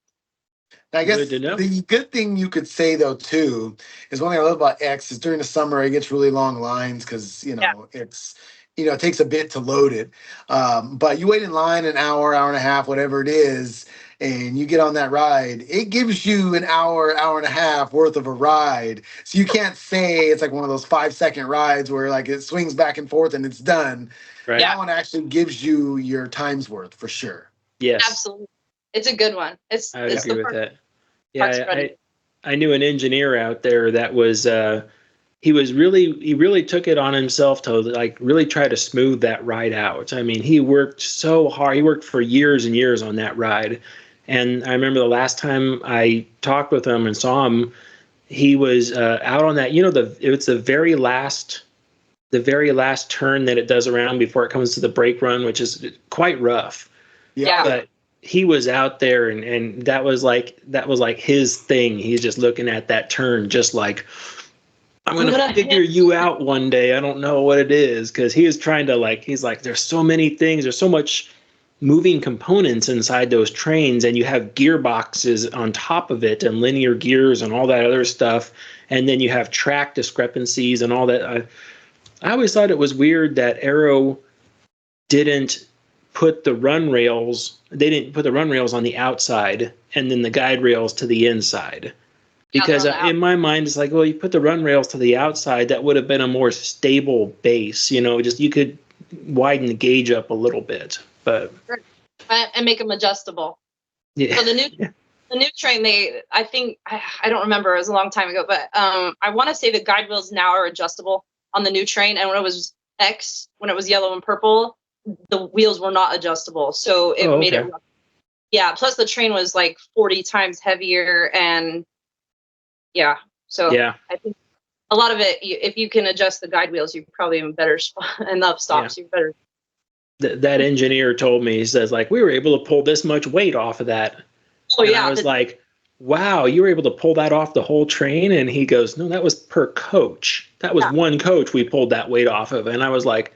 I Good guess to know. the good thing you could say though too is one thing I love about X is during the summer it gets really long lines because Yeah. it takes a bit to load it. But you wait in line an hour, hour and a half, whatever it is, and you get on that ride. It gives you an hour, hour and a half worth of a ride. So you can't say it's like one of those 5-second rides where like it swings back and forth and it's done. Right? Yeah. That one actually gives you your time's worth for sure. Yes, Absolutely. It's a good one. I would It's agree the with first that. parts Yeah, running. I knew an engineer out there that was he really took it on himself to like really try to smooth that ride out. I mean, he worked so hard. He worked for years and years on that ride. And I remember the last time I talked with him and saw him, he was out on that. It's the very last turn that it does around before it comes to the brake run, which is quite rough. Yeah. Yeah. But he was out there and that was like his thing. He's just looking at that turn just like I'm I'm gonna gonna figure hit. you out one day. I don't know what it is because he was trying to he's like there's so many things, there's so much moving components inside those trains, and you have gearboxes on top of it and linear gears and all that other stuff, and then you have track discrepancies and all that. I always thought it was weird that Arrow didn't put the run rails. They didn't put the run rails on the outside and then the guide rails to the inside. Yeah, they're Because on the out. in my mind, it's like, well, you put the run rails to the outside, that would have been a more stable base. Just you could widen the gauge up a little bit. But And make them adjustable. yeah, So the new train, I think I don't remember, it was a long time ago, but I want to say the guide wheels now are adjustable on the new train, and when it was X, when it was yellow and purple, the wheels were not adjustable, so it oh, made it okay, rough. Yeah, plus the train was like 40 times heavier, and yeah, so yeah, I think a lot of it, if you can adjust the guide wheels, you're probably in better enough yeah. stops, you're better. That engineer told me, he says, like, we were able to pull this much weight off of that. Oh And I yeah, was like, wow, you were able to pull that off the whole train? And he goes, no, that was per coach. That was yeah, one coach we pulled that weight off of. And I was like,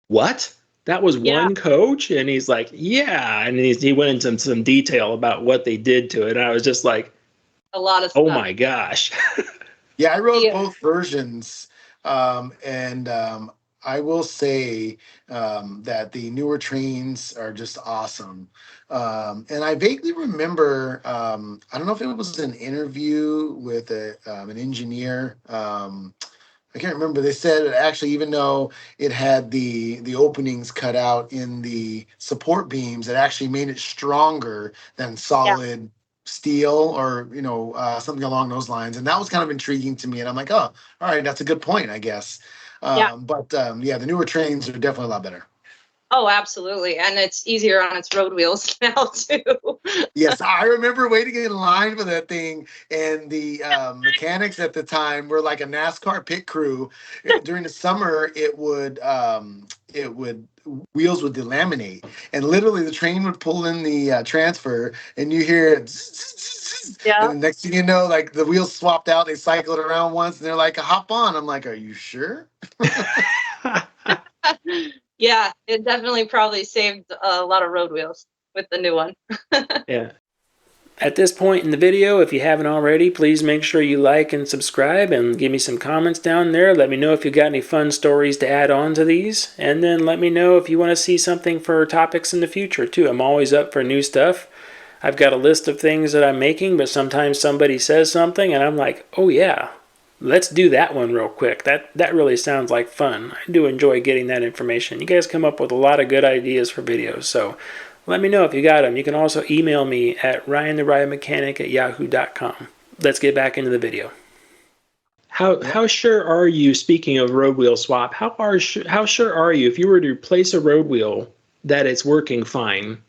what? That was yeah, one coach? And he's like, yeah. And he went into some detail about what they did to it. And I was just like, a lot of oh stuff. my gosh. Yeah, I rode Yeah. both versions, and I will say that the newer trains are just awesome. And I vaguely remember, I don't know if it was an interview with an engineer. I can't remember. They said actually, even though it had the openings cut out in the support beams, it actually made it stronger than Yeah. solid steel, or something along those lines. And that was kind of intriguing to me. And I'm like, oh, all right, that's a good point, I guess. Yeah. But yeah, the newer trains are definitely a lot better. Oh, absolutely. And it's easier on its road wheels now too. Yes, I remember waiting in line for that thing, and the mechanics at the time were like a NASCAR pit crew. During the summer, it would wheels would delaminate, and literally the train would pull in the transfer, and you hear it, and Yeah. the next thing you know, like the wheels swapped out. They cycled around once, and they're like, "Hop on." I'm like, "Are you sure?" Yeah, it definitely probably saved a lot of road wheels with the new one. Yeah. At this point in the video, if you haven't already, please make sure you like and subscribe and give me some comments down there. Let me know if you got any fun stories to add on to these. And then let me know if you want to see something for topics in the future too. I'm always up for new stuff. I've got a list of things that I'm making, but sometimes somebody says something and I'm like, oh yeah, let's do that one real quick. That really sounds like fun. I do enjoy getting that information. You guys come up with a lot of good ideas for videos, so let me know if you got them. You can also email me at ryantheriotmechanic@yahoo.com. Let's get back into the video. How sure are you, speaking of road wheel swap, how sure are you if you were to replace a road wheel that it's working fine?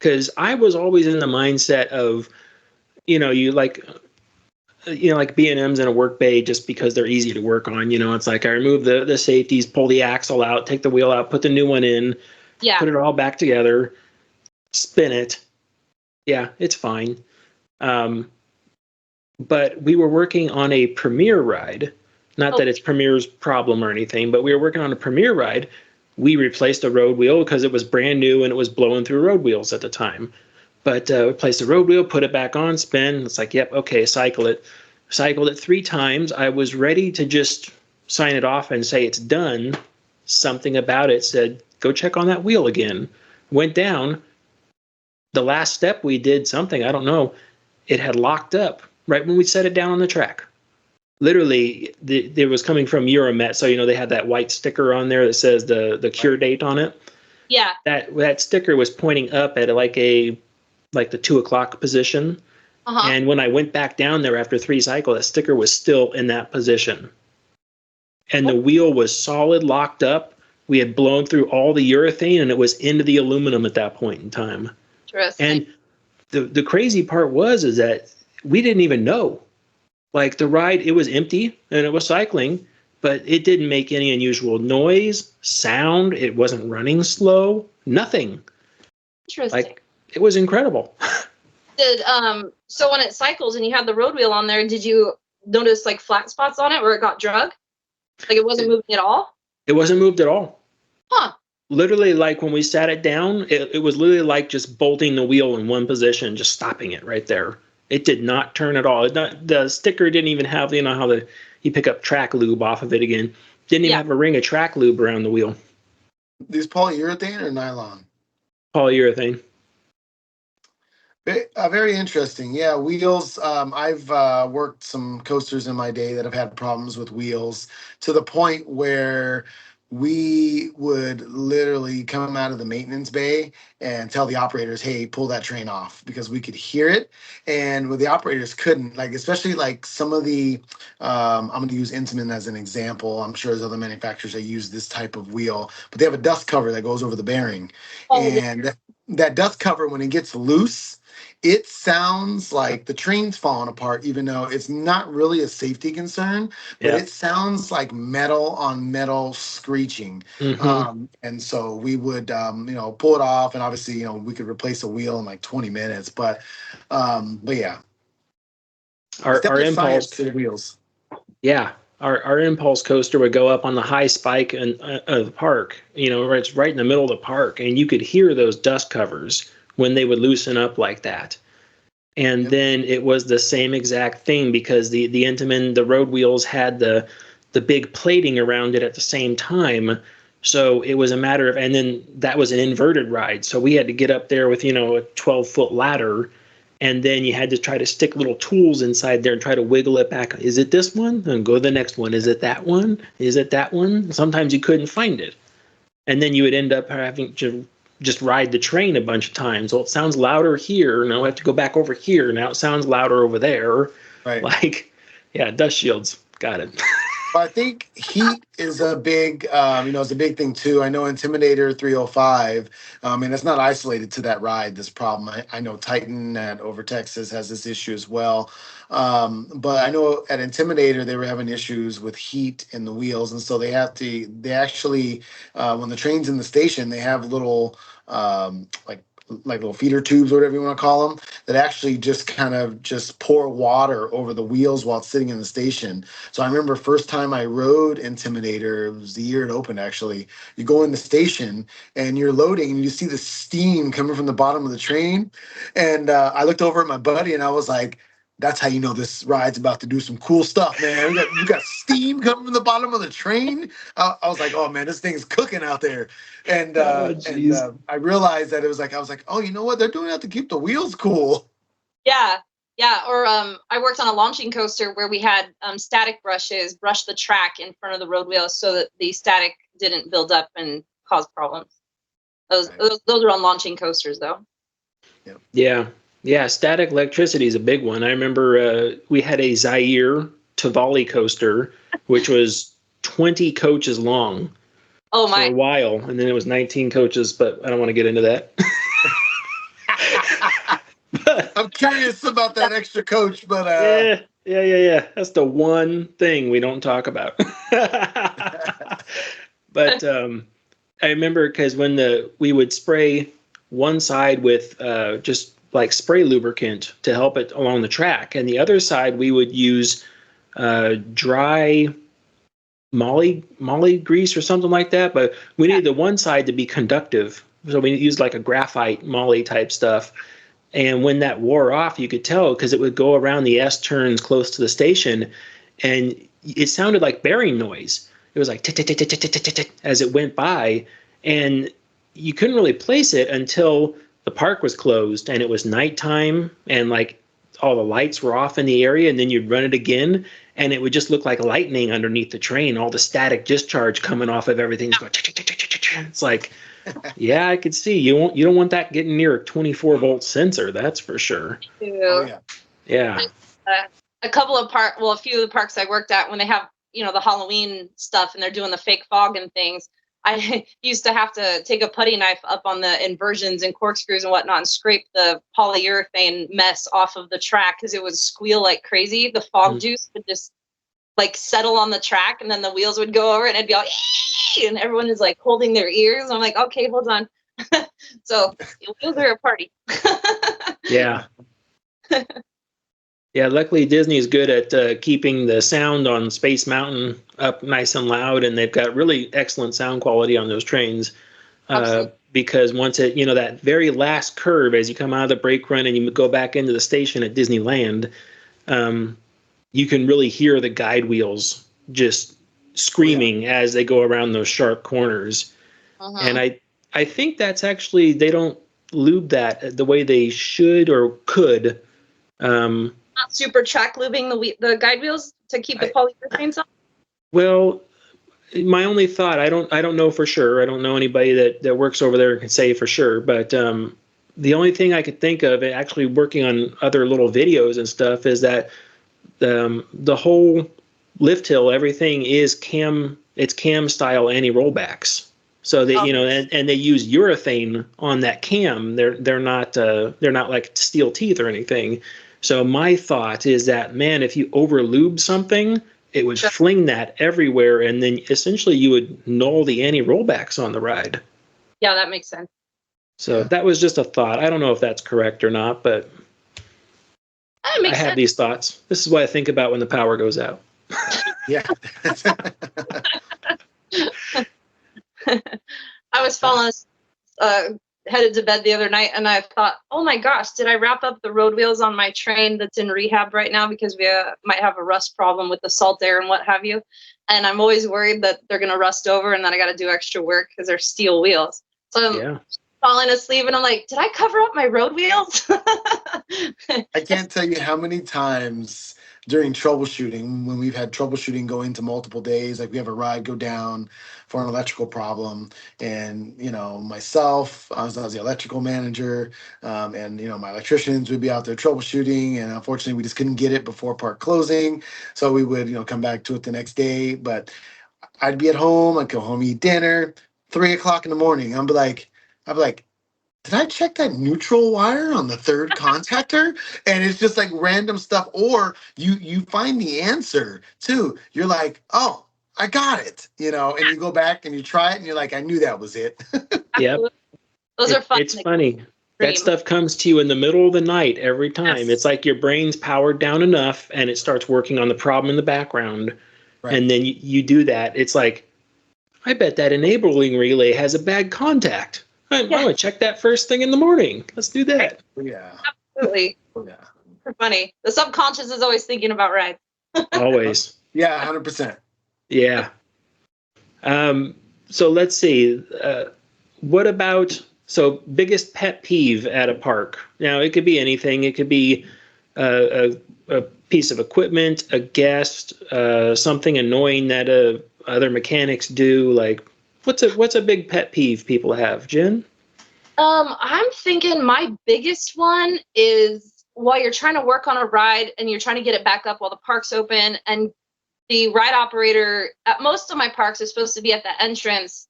Because I was always in the mindset of, you like B&Ms in a work bay just because they're easy to work on. It's like I remove the safeties, pull the axle out, take the wheel out, put the new one in, Yeah. put it all back together, spin it. Yeah, it's fine. But we were working on a Premier ride. Not that it's Premier's problem or anything, but we were working on a Premier ride. We replaced a road wheel because it was brand new and it was blowing through road wheels at the time. But replaced the road wheel, put it back on, spin. It's like, yep, okay, cycle it. Cycled it 3 times. I was ready to just sign it off and say it's done. Something about it said, go check on that wheel again. Went down. The last step we did something, I don't know, it had locked up right when we set it down on the track. Literally, it was coming from Euromet, so they had that white sticker on there that says the cure date on it. Yeah. That sticker was pointing up at like the 2 o'clock position. Uh-huh. And when I went back down there after 3 cycles, that sticker was still in that position. And the wheel was solid, locked up. We had blown through all the urethane, and it was into the aluminum at that point in time. Interesting. And the crazy part is that we didn't even know. Like the ride, it was empty and it was cycling, but it didn't make any unusual noise, sound. It wasn't running slow, nothing. Interesting. Like it was incredible. So when it cycles and you had the road wheel on there, did you notice like flat spots on it where it got drug? Like it wasn't moving at all? It wasn't moved at all. Huh. Literally, like when we sat it down, it was literally like just bolting the wheel in one position, just stopping it right there. It did not turn at all. The sticker didn't even have, how you pick up track lube off of it again. Didn't even have a ring of track lube around the wheel. These polyurethane or nylon? Polyurethane. Very interesting. Yeah, wheels. I've worked some coasters in my day that have had problems with wheels, to the point where we would literally come out of the maintenance bay and tell the operators, hey, pull that train off, because we could hear it. And what the operators couldn't, like, especially like some of the, I'm going to use Intamin as an example. I'm sure there's other manufacturers that use this type of wheel, but they have a dust cover that goes over the bearing. And that dust cover, when it gets loose, it sounds like the train's falling apart, even though it's not really a safety concern, but it sounds like metal on metal screeching. And so we would, pull it off, and obviously, we could replace a wheel in like 20 minutes. But yeah, our impulse to the wheels. Yeah, our impulse coaster would go up on the high spike of the park. It's right in the middle of the park, and you could hear those dust covers when they would loosen up like that. And then it was the same exact thing, because the Intamin, the road wheels had the the big plating around it at the same time. So it was a matter of, and then that was an inverted ride. So we had to get up there with, a 12-foot ladder. And then you had to try to stick little tools inside there and try to wiggle it back. Is it this one? And go to the next one. Is it that one? Is it that one? Sometimes you couldn't find it. And then you would end up having to just ride the train a bunch of times. Well, it sounds louder here. Now I have to go back over here. Now it sounds louder over there. Right. Like, yeah, dust shields. Got it. I think heat is a big, it's a big thing too. I know Intimidator 305, and it's not isolated to that ride, this problem. I know Titan at Over Texas has this issue as well. But I know at Intimidator, they were having issues with heat in the wheels. And so they actually, when the train's in the station, they have little, like little feeder tubes or whatever you want to call them, that actually just kind of just pour water over the wheels while it's sitting in the station. So I remember first time I rode Intimidator, it was the year it opened actually. You go in the station and you're loading and you see the steam coming from the bottom of the train. And I looked over at my buddy and I was like, that's how you know this ride's about to do some cool stuff, man. You got steam coming from the bottom of the train. I was like, oh man, this thing's cooking out there. And I realized that I was like, oh, you know what? They're doing that to keep the wheels cool. Yeah. Or I worked on a launching coaster where we had static brushes brush the track in front of the road wheels so that the static didn't build up and cause problems. Those are on launching coasters though. Yeah, static electricity is a big one. I remember we had a Zaire Tavali coaster, which was 20 coaches long for a while, and then it was 19 coaches, but I don't want to get into that. I'm curious about that extra coach, but yeah. That's the one thing we don't talk about. But I remember because when we would spray one side with just like spray lubricant to help it along the track, and the other side we would use dry molly grease or something like that, but we needed the one side to be conductive, so we used like a graphite molly type stuff. And when that wore off, you could tell because it would go around the S turns close to the station, and it sounded like bearing noise. It was like tick tick tick tick tick tick tick as it went by, and you couldn't really place it until the park was closed and it was nighttime and like all the lights were off in the area, and then you'd run it again and it would just look like lightning underneath the train, all the static discharge coming off of everything. It's like, yeah, I could see you don't want that getting near a 24-volt sensor, that's for sure. Oh, yeah. A few of the parks I worked at, when they have the Halloween stuff and they're doing the fake fog and things, I used to have to take a putty knife up on the inversions and corkscrews and whatnot and scrape the polyurethane mess off of the track because it would squeal like crazy. The fog juice would just like settle on the track, and then the wheels would go over and it'd be like, ee! And everyone is like holding their ears. I'm like, okay, hold on. So wheels are a party. Yeah. Yeah, luckily Disney's good at keeping the sound on Space Mountain up nice and loud, and they've got really excellent sound quality on those trains. Because once it, that very last curve as you come out of the brake run and you go back into the station at Disneyland, you can really hear the guide wheels just screaming as they go around those sharp corners. And I think that's actually, they don't lube that the way they should or could. Not super track lubing the guide wheels to keep the polyurethanes on? Well, my only thought, I don't know for sure. I don't know anybody that works over there and can say for sure. But the only thing I could think of, actually working on other little videos and stuff, is that the whole lift hill, everything is cam style anti-rollbacks. So they, and they use urethane on that cam. They're not like steel teeth or anything. So my thought is that, man, if you over lube something, it would fling that everywhere, and then essentially you would null the anti-rollbacks on the ride. Yeah, that makes sense. So that was just a thought. I don't know if that's correct or not, but I have these thoughts. This is what I think about when the power goes out. Yeah. I was following headed to bed the other night and I thought, oh my gosh, did I wrap up the road wheels on my train that's in rehab right now because we might have a rust problem with the salt air and what have you. And I'm always worried that they're going to rust over and then I got to do extra work because they're steel wheels. So I'm falling asleep and I'm like, did I cover up my road wheels? I can't tell you how many times during troubleshooting, when we've had troubleshooting go into multiple days, like we have a ride go down for an electrical problem, and myself, I was the electrical manager, and my electricians would be out there troubleshooting, and unfortunately we just couldn't get it before park closing, so we would come back to it the next day. But I'd be at home, I'd go home, eat dinner, 3 o'clock in the morning, I'd be like, did I check that neutral wire on the third contactor? And it's just like random stuff. Or you find the answer too. You're like, oh, I got it. And you go back and you try it and you're like, I knew that was it. Yep. Those are fun. It's funny. That stuff comes to you in the middle of the night every time. Yes. It's like your brain's powered down enough and it starts working on the problem in the background. Right. And then you do that. It's like, I bet that enabling relay has a bad contact. I'm going to check that first thing in the morning. Let's do that. Yeah. Absolutely. Yeah. Funny. The subconscious is always thinking about rides. Always. Yeah, 100%. Yeah. So let's see. What about, biggest pet peeve at a park? Now, it could be anything. It could be a piece of equipment, a guest, something annoying that other mechanics do. Like, what's a big pet peeve people have, Jen? I'm thinking my biggest one is while you're trying to work on a ride and you're trying to get it back up while the park's open, and the ride operator at most of my parks is supposed to be at the entrance,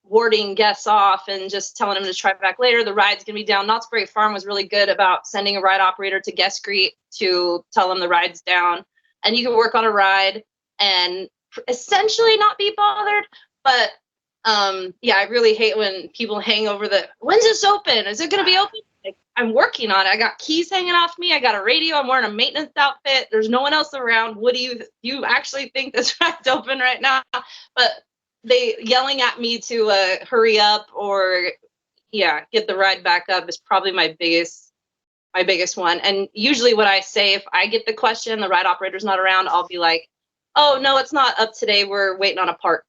warding guests off and just telling them to try back later. The ride's gonna be down. Knott's Berry Farm was really good about sending a ride operator to guest greet to tell them the ride's down, and you can work on a ride and essentially not be bothered. But I really hate when people hang over when's this open? Is it going to be open? Like, I'm working on it. I got keys hanging off me. I got a radio. I'm wearing a maintenance outfit. There's no one else around. What do you actually think this ride's open right now? But they yelling at me to hurry up or get the ride back up is probably my biggest one. And usually what I say, if I get the question, the ride operator's not around, I'll be like, oh no, it's not up today. We're waiting on a part.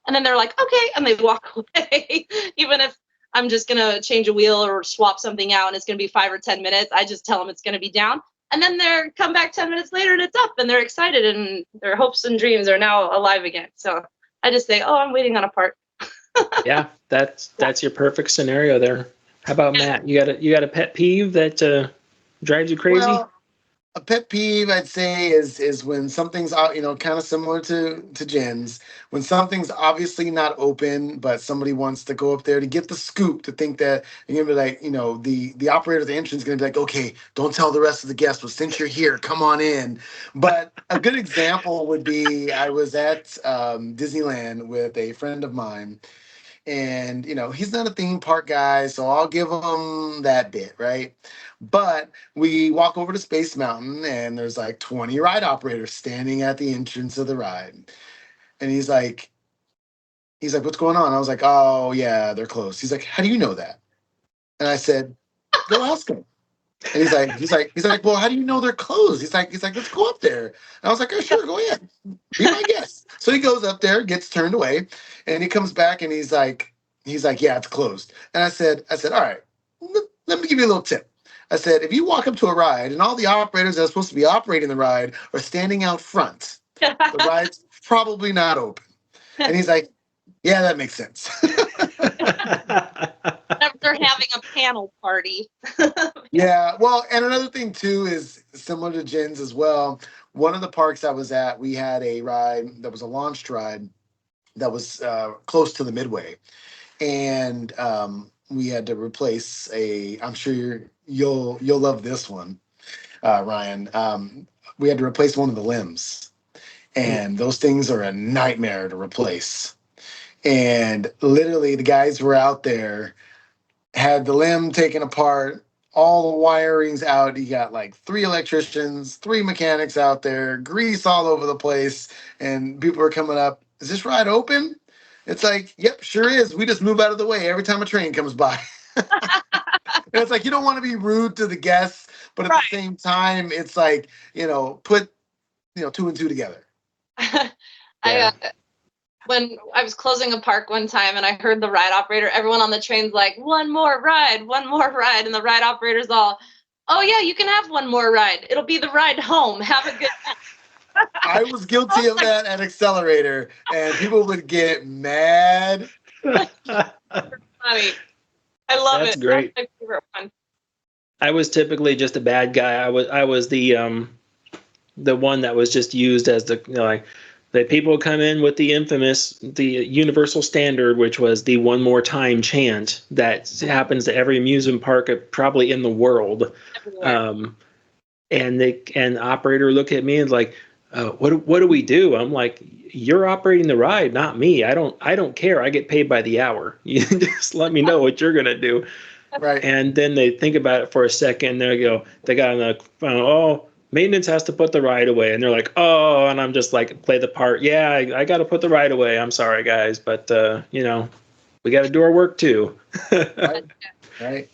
And then they're like, okay, and they walk away. Even if I'm just going to change a wheel or swap something out and it's going to be 5 or 10 minutes, I just tell them it's going to be down. And then they come back 10 minutes later and it's up and they're excited and their hopes and dreams are now alive again. So I just say, oh, I'm waiting on a part. Yeah, that's your perfect scenario there. How about Matt? You got a pet peeve that drives you crazy? Well, a pet peeve I'd say is when something's kind of similar to Jen's, when something's obviously not open, but somebody wants to go up there to get the scoop, to think that you're gonna be like, the operator at the entrance is gonna be like, okay, don't tell the rest of the guests, but since you're here, come on in. But a good example would be I was at Disneyland with a friend of mine. And, he's not a theme park guy, so I'll give him that bit, right? But we walk over to Space Mountain, and there's like 20 ride operators standing at the entrance of the ride. And he's like, what's going on? I was like, oh, yeah, they're closed. He's like, how do you know that? And I said, go ask him. And he's like, well, how do you know they're closed? He's like, let's go up there. And I was like, oh, sure, go ahead. Be my guest. So he goes up there, gets turned away, and he comes back and he's like, yeah, it's closed. And I said, all right, let me give you a little tip. I said, if you walk up to a ride and all the operators that are supposed to be operating the ride are standing out front, the ride's probably not open. And he's like, yeah, that makes sense. They're having a panel party. Yeah, well, and another thing too is similar to Jen's as well. One of the parks I was at, we had a ride that was a launched ride that was close to the midway, and we had to replace I'm sure you'll love this one, Ryan. We had to replace one of the limbs, and those things are a nightmare to replace. And literally, the guys were out there, had the limb taken apart, all the wiring's out. You got like 3 electricians, 3 mechanics out there, grease all over the place, and people are coming up. Is this ride open? It's like, yep, sure is. We just move out of the way every time a train comes by. And it's like you don't want to be rude to the guests, but at Right. the same time, it's like, put two and two together. I when I was closing a park one time and I heard the ride operator, everyone on the train's like, one more ride, and the ride operator's all, oh yeah, you can have one more ride. It'll be the ride home. Have a good time. I was guilty of that at Accelerator, and people would get mad. Funny. I love That's it. great. That's my favorite one. I was typically just a bad guy. I was the one that was just used as the like the people would come in with the universal standard, which was the one more time chant that happens to every amusement park probably in the world. And the operator look at me and like, what do we do? I'm like, you're operating the ride, not me. I don't care. I get paid by the hour. You just let me know what you're gonna do. Right. And then they think about it for a second. They got on the phone. Oh, maintenance has to put the ride away. And they're like, oh, and I'm just like, play the part. Yeah, I got to put the ride away. I'm sorry, guys, but we got to do our work too. Right.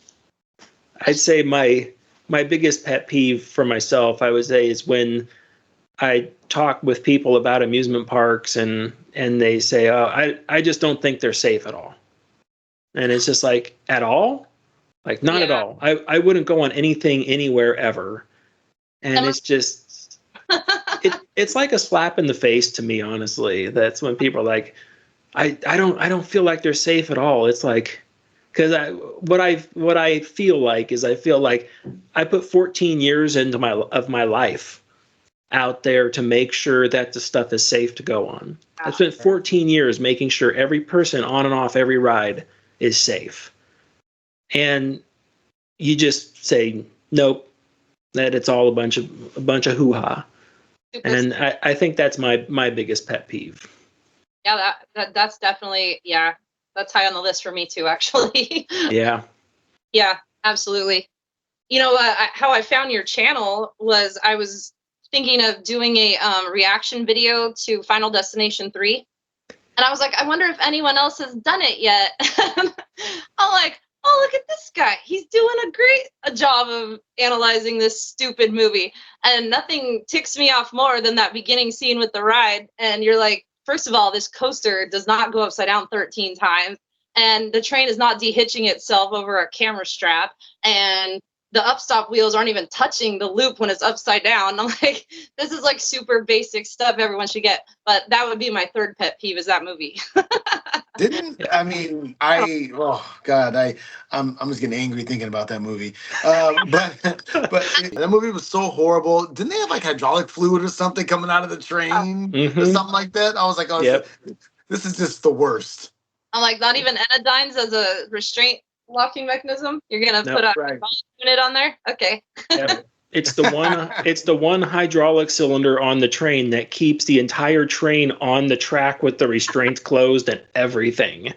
I'd say my biggest pet peeve for myself, I would say, is when I talk with people about amusement parks and they say, oh, I just don't think they're safe at all. And it's just like, at all? Like, not at all. I wouldn't go on anything anywhere ever. And it's just, it's like a slap in the face to me, honestly. That's when people are like, I don't feel like they're safe at all. It's like, because what I feel like is I feel like I put 14 years of my life out there to make sure that the stuff is safe to go on. I spent 14 years making sure every person on and off every ride is safe. And you just say, nope, that it's all a bunch of hoo-ha. And I think that's my biggest pet peeve. Yeah, that's definitely, that's high on the list for me too, actually. Yeah. Yeah, absolutely. How I found your channel was I was thinking of doing a reaction video to Final Destination 3. And I was like, I wonder if anyone else has done it yet. I'm like, oh, look at this guy. He's doing a great job of analyzing this stupid movie. And nothing ticks me off more than that beginning scene with the ride. And you're like, first of all, this coaster does not go upside down 13 times. And the train is not de-hitching itself over a camera strap. And the upstop wheels aren't even touching the loop when it's upside down. I'm like, this is like super basic stuff everyone should get. But that would be my third pet peeve, is that movie. Oh God, I'm just getting angry thinking about that movie. But that movie was so horrible. Didn't they have like hydraulic fluid or something coming out of the train or something like that? I was like, this is just the worst. I'm like, not even anodynes as a restraint locking mechanism. You're gonna put a unit on there? Okay. Yep. It's the one hydraulic cylinder on the train that keeps the entire train on the track with the restraints closed and everything.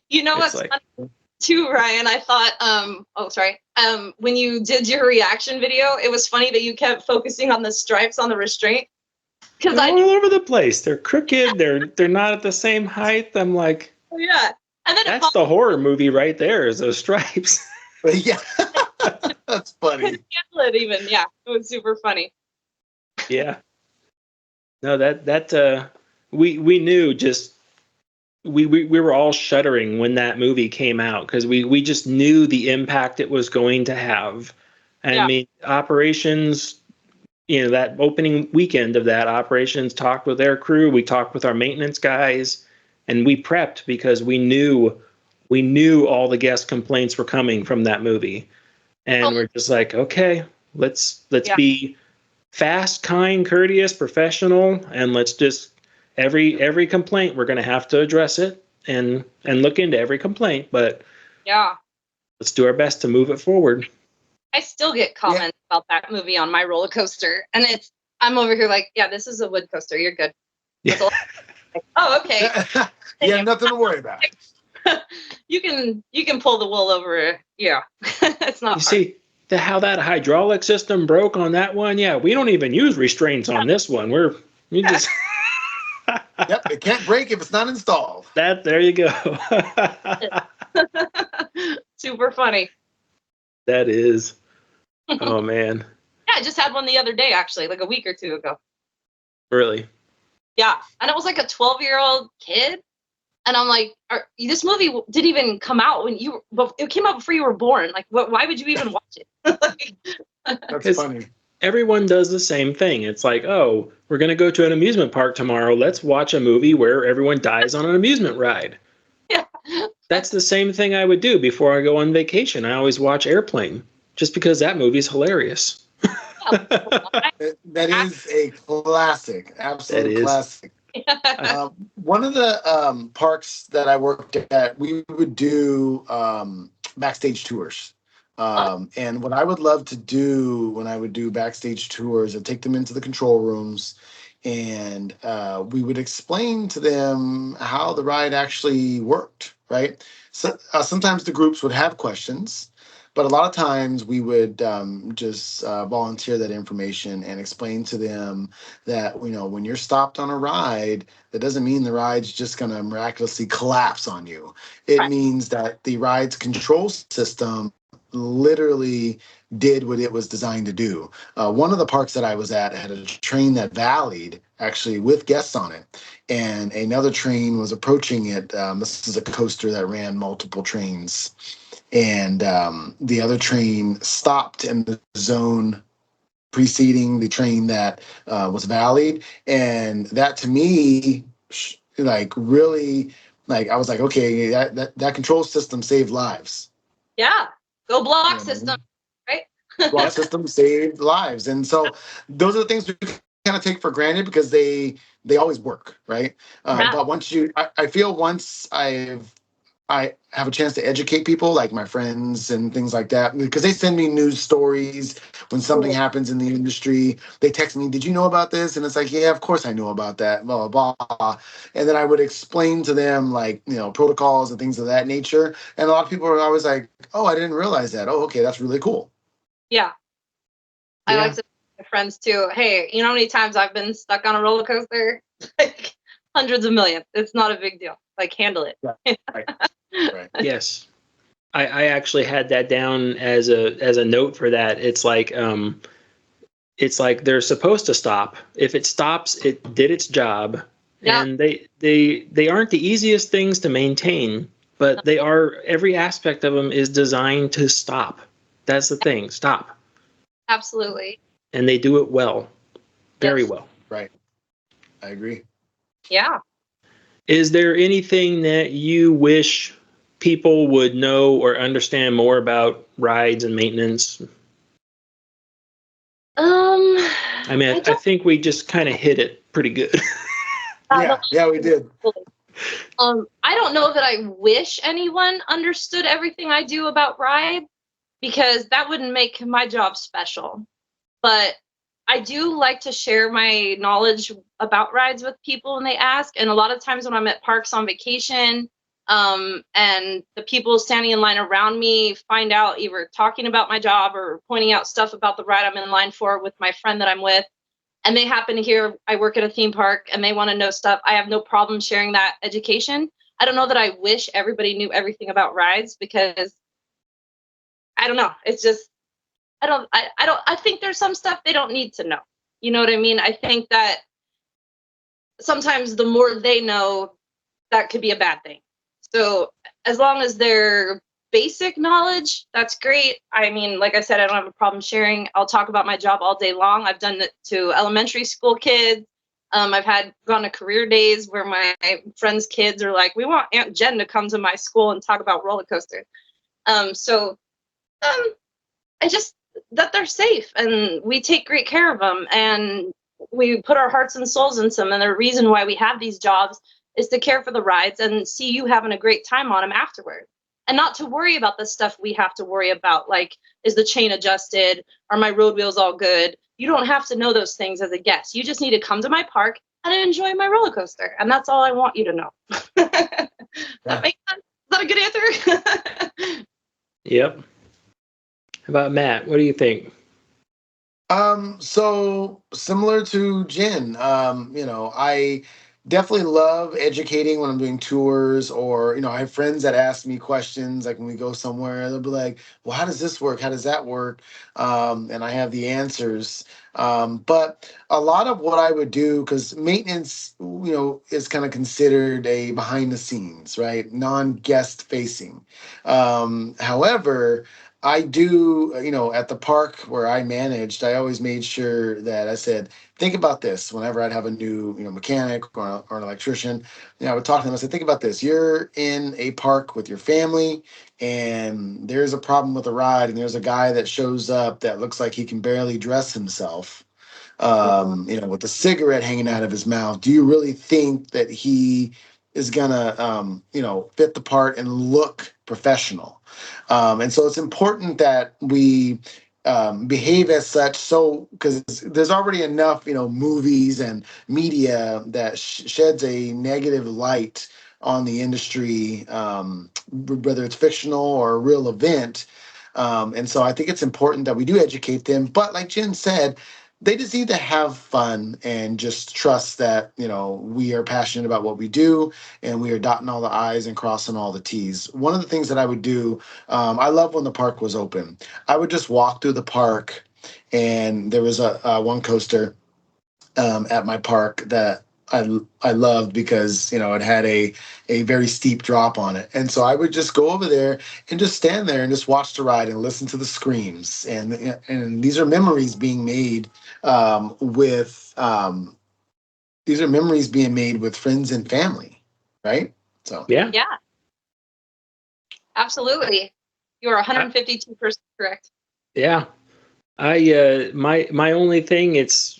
You know what's funny too, Ryan? I thought, when you did your reaction video, it was funny that you kept focusing on the stripes on the restraint. Because all over the place. They're crooked. They're not at the same height. I'm like, oh, yeah. And then that's the horror movie right there, is those stripes. Yeah. That's funny. Even, yeah, it was super funny. Yeah. No, that we knew, just we were all shuddering when that movie came out, because we just knew the impact it was going to have. I mean, operations, that opening weekend of that, operations talked with their crew, we talked with our maintenance guys, and we prepped because we knew all the guest complaints were coming from that movie. And we're just like, okay, let's be fast, kind, courteous, professional, and let's just every complaint, we're going to have to address it and look into every complaint, but let's do our best to move it forward. I still get comments about that movie on my roller coaster, and I'm over here like, yeah, this is a wood coaster, you're good. Yeah. Oh, okay. Yeah, nothing to worry about. You can pull the wool over it. Yeah. It's not hard. See how that hydraulic system broke on that one? Yeah, we don't even use restraints on this one. We just Yep, it can't break if it's not installed. There you go. Super funny. That is. Oh man. Yeah, I just had one the other day, actually, like a week or two ago. Really? Yeah, and it was like a 12-year-old kid, and I'm like, this movie didn't even come out when it came out before you were born. Like, why would you even watch it? Like, That's funny. Everyone does the same thing. It's like, oh, we're going to go to an amusement park tomorrow. Let's watch a movie where everyone dies on an amusement ride. yeah. That's the same thing I would do before I go on vacation. I always watch Airplane just because that movie's hilarious. That is a classic, That absolute is. classic. One of the parks that I worked at, we would do backstage tours. And what I would love to do when I would do backstage tours, I'd take them into the control rooms, and we would explain to them how the ride actually worked, right? So sometimes the groups would have questions, but a lot of times we would just volunteer that information and explain to them that, when you're stopped on a ride, that doesn't mean the ride's just going to miraculously collapse on you. It means that the ride's control system literally did what it was designed to do. One of the parks that I was at had a train that valleyed, actually, with guests on it, and another train was approaching it. This is a coaster that ran multiple trains, and the other train stopped in the zone preceding the train that was valleyed, and that, to me, really, I was like, okay, that control system saved lives. Yeah. Go block system, right? Block system saved lives. And so those are the things we kind of take for granted because they always work, right? But I feel once I have a chance to educate people, like my friends and things like that, because they send me news stories when something happens in the industry. They text me, "Did you know about this?" And it's like, yeah, of course I know about that, blah, blah, blah. And then I would explain to them, protocols and things of that nature. And a lot of people are always like, "Oh, I didn't realize that. Oh, okay, that's really cool." Yeah. I like to tell my friends too, hey, you know how many times I've been stuck on a roller coaster? Like hundreds of millions. It's not a big deal. Like, handle it. Right. Yes. I actually had that down as a note for that. It's like they're supposed to stop. If it stops, it did its job. Yeah. And they aren't the easiest things to maintain, but they are. Every aspect of them is designed to stop. That's the thing. Stop. Absolutely. And they do it well. Very well. Right. I agree. Yeah. Is there anything that you wish people would know or understand more about rides and maintenance? I mean, I think we just kind of hit it pretty good. Yeah, we did. I don't know that I wish anyone understood everything I do about rides, because that wouldn't make my job special. But I do like to share my knowledge about rides with people when they ask. And a lot of times when I'm at parks on vacation, and the people standing in line around me find out, either talking about my job or pointing out stuff about the ride I'm in line for with my friend that I'm with, and they happen to hear I work at a theme park and they want to know stuff, I have no problem sharing that education. I don't know that I wish everybody knew everything about rides, because I don't know. It's just, I think there's some stuff they don't need to know. You know what I mean? I think that sometimes the more they know, that could be a bad thing. So as long as they're basic knowledge, that's great. I mean, like I said, I don't have a problem sharing. I'll talk about my job all day long. I've done it to elementary school kids. I've gone to career days where my friends' kids are like, we want Aunt Jen to come to my school and talk about roller coasters. I just, that they're safe and we take great care of them and we put our hearts and souls into them. And the reason why we have these jobs is to care for the rides and see you having a great time on them afterward. And not to worry about the stuff we have to worry about, like, is the chain adjusted? Are my road wheels all good? You don't have to know those things as a guest. You just need to come to my park and enjoy my roller coaster. And that's all I want you to know. That makes sense? Is that a good answer? Yep. How about Matt? What do you think? So similar to Jen, definitely love educating when I'm doing tours, or I have friends that ask me questions, like when we go somewhere, they'll be like, well, how does this work, how does that work? And I have the answers. But a lot of what I would do, because maintenance, is kind of considered a behind the scenes, right, non-guest facing. However, I do, at the park where I managed, I always made sure that I said, think about this. Whenever I'd have a new, mechanic or an electrician, I would talk to them. I said, think about this. You're in a park with your family, and there's a problem with a ride, and there's a guy that shows up that looks like he can barely dress himself, Mhm. with a cigarette hanging out of his mouth. Do you really think that he is gonna, fit the part and look professional? And so it's important that we behave as such. So, because there's already enough, movies and media that sheds a negative light on the industry, whether it's fictional or a real event. And so I think it's important that we do educate them. But like Jen said, they just need to have fun and just trust that, we are passionate about what we do, and we are dotting all the I's and crossing all the T's. One of the things that I would do, I love when the park was open. I would just walk through the park, and there was a one coaster at my park that I loved, because it had a very steep drop on it, and so I would just go over there and just stand there and just watch the ride and listen to the screams, and these are memories being made, with these are memories being made with friends and family, right? So Yeah. Yeah, absolutely. You are I, 152% correct. yeah. My only thing, it's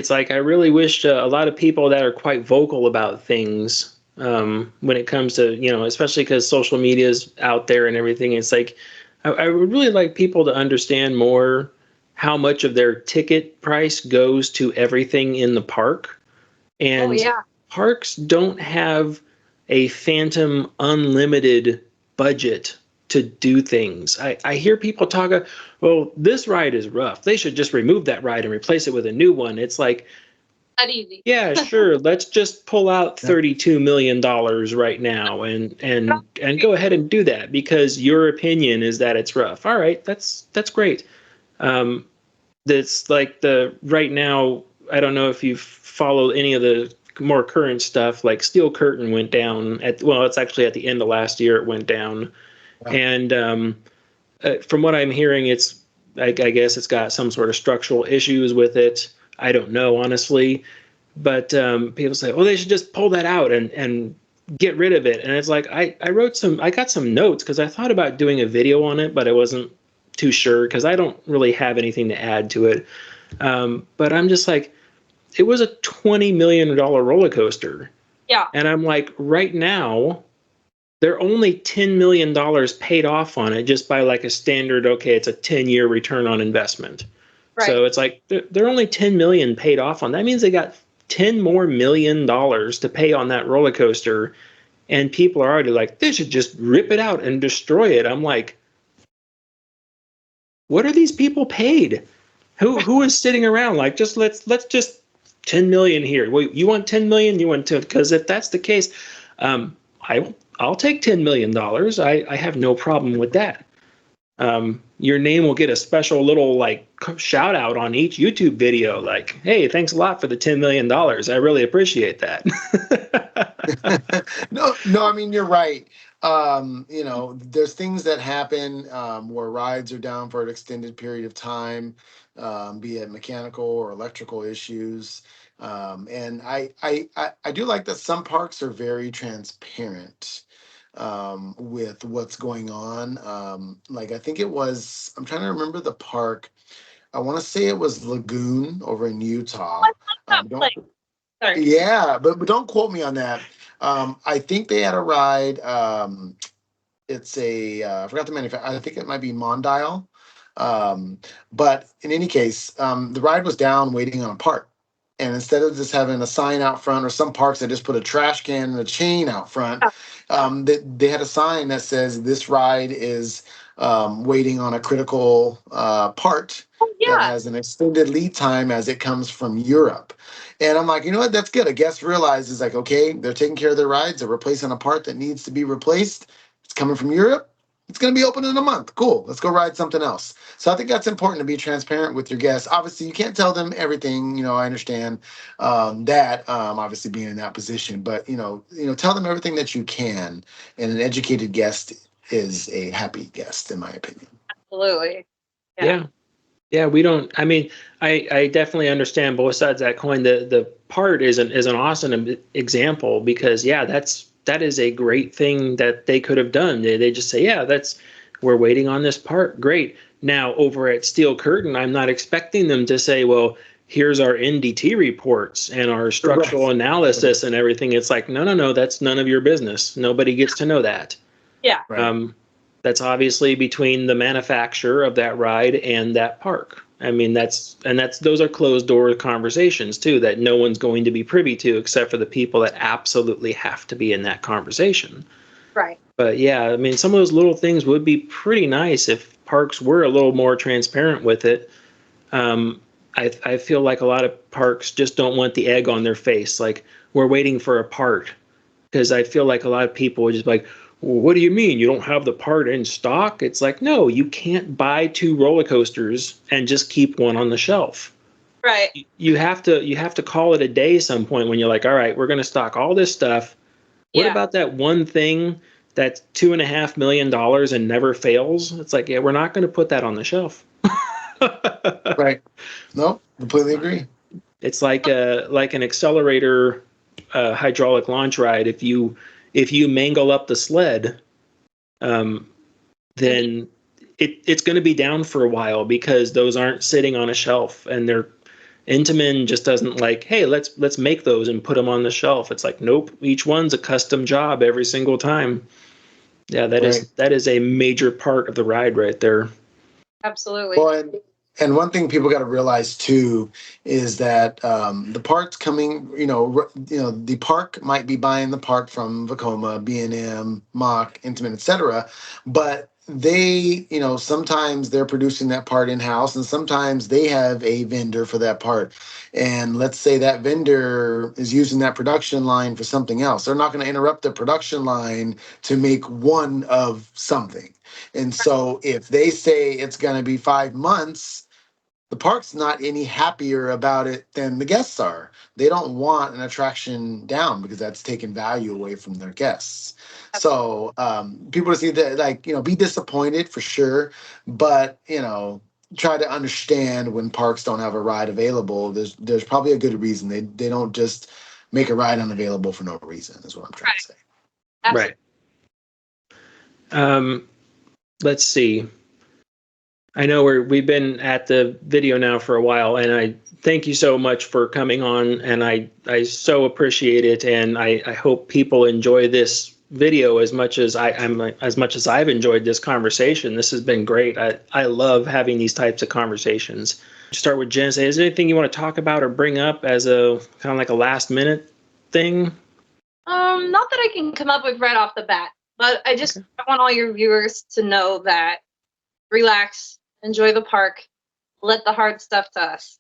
like I really wish a lot of people that are quite vocal about things, when it comes to, especially because social media is out there and everything. It's like I would really like people to understand more how much of their ticket price goes to everything in the park. Oh And yeah. parks don't have a phantom unlimited budget to do things. I hear people talk, well, this ride is rough. They should just remove that ride and replace it with a new one. It's like, That easy. yeah, sure. Let's just pull out $32 million right now and go ahead and do that because your opinion is that it's rough. All right, that's great. Um, that's like the right now. I don't know if you follow any of the more current stuff. Like Steel Curtain went down at, well, it's actually at the end of last year it went down, and from what I'm hearing, it's I guess it's got some sort of structural issues with it. I don't know honestly, but people say, "Oh, they should just pull that out and get rid of it." And it's like I got some notes because I thought about doing a video on it, but I wasn't too sure because I don't really have anything to add to it. But I'm just like, it was a $20 million roller coaster, Yeah. and I'm like, right now they're only $10 million paid off on it just by like a standard. Okay, it's a 10-year return on investment. Right. So it's like they're only 10 million paid off on. That means they got 10 more $1 million to pay on that roller coaster, and people are already like, they should just rip it out and destroy it. I'm like, what are these people paid? Who is sitting around like, just let's just 10 million here. Wait, you want 10 million? You want to? Because if that's the case, I'll take $10 million. I have no problem with that. Your name will get a special little like shout out on each YouTube video. Like, hey, thanks a lot for the $10 million. I really appreciate that. no, no, I mean, you're right. There's things that happen, where rides are down for an extended period of time, be it mechanical or electrical issues. And I do like that some parks are very transparent, with what's going on. Like I think it was, I'm trying to remember the park. I want to say it was Lagoon over in Utah. That Don't place. Sorry. Yeah, but don't quote me on that. I think they had a ride. It's I forgot the manufacturer. I think it might be Mondial. Um, but in any case, the ride was down waiting on a part. And instead of just having a sign out front, or some parks that just put a trash can and a chain out front, they had a sign that says this ride is waiting on a critical part Oh, that yeah. has an extended lead time as it comes from Europe. And I'm like, you know what? That's good. A guest realizes, like, okay, they're taking care of their rides. They're replacing a part that needs to be replaced. It's coming from Europe. It's going to be open in a month. Cool. Let's go ride something else. So I think that's important to be transparent with your guests. Obviously, you can't tell them everything. I understand that, obviously being in that position, but tell them everything that you can. And an educated guest is a happy guest, in my opinion. Absolutely. Yeah. Yeah. Yeah, we don't. I mean, I definitely understand both sides of that coin. The part is an awesome example because yeah, that is a great thing that they could have done. They just say, yeah, we're waiting on this part. Great. Now over at Steel Curtain, I'm not expecting them to say, well, here's our NDT reports and our structural analysis and everything. It's like, no, no, no, that's none of your business. Nobody gets to know that. Yeah. Right. That's obviously between the manufacturer of that ride and that park. I mean, those are closed door conversations too, that no one's going to be privy to except for the people that absolutely have to be in that conversation. Right. But yeah, I mean, some of those little things would be pretty nice if parks were a little more transparent with it. I feel like a lot of parks just don't want the egg on their face. Like, we're waiting for a part. Because I feel like a lot of people are just like, well, what do you mean you don't have the part in stock? It's like, no, you can't buy two roller coasters and just keep one on the shelf. Right. You have to call it a day some point when you're like, all right, we're going to stock all this stuff. What Yeah. about that one thing that's $2.5 million and never fails? It's like, yeah, we're not going to put that on the shelf. Right. No, completely agree. It's like an accelerator hydraulic launch ride. If you mangle up the sled, then it's going to be down for a while because those aren't sitting on a shelf, and they're Intamin just doesn't like, hey, let's make those and put them on the shelf. It's like, nope, each one's a custom job every single time. Yeah, that Right. is a major part of the ride right there. Absolutely. Well, and one thing people got to realize too is that the parts coming, the park might be buying the part from Vacoma, B&M, Mach, Intamin, etc. But they, sometimes they're producing that part in house, and sometimes they have a vendor for that part. And let's say that vendor is using that production line for something else. They're not going to interrupt the production line to make one of something. And so if they say it's going to be 5 months, the park's not any happier about it than the guests are. They don't want an attraction down because that's taking value away from their guests. So people just need to be disappointed for sure, but try to understand when parks don't have a ride available. There's probably a good reason. They don't just make a ride unavailable for no reason. Is what I'm trying to say. Absolutely. Right. Let's see. I know we've been at the video now for a while, and I thank you so much for coming on, and I so appreciate it, and I hope people enjoy this video as much as I've enjoyed this conversation. This has been great. I love having these types of conversations. Start with Jen. Say, is there anything you want to talk about or bring up as a kind of like a last minute thing? Not that I can come up with right off the bat, but I want all your viewers to know that relax, enjoy the park, let the hard stuff to us.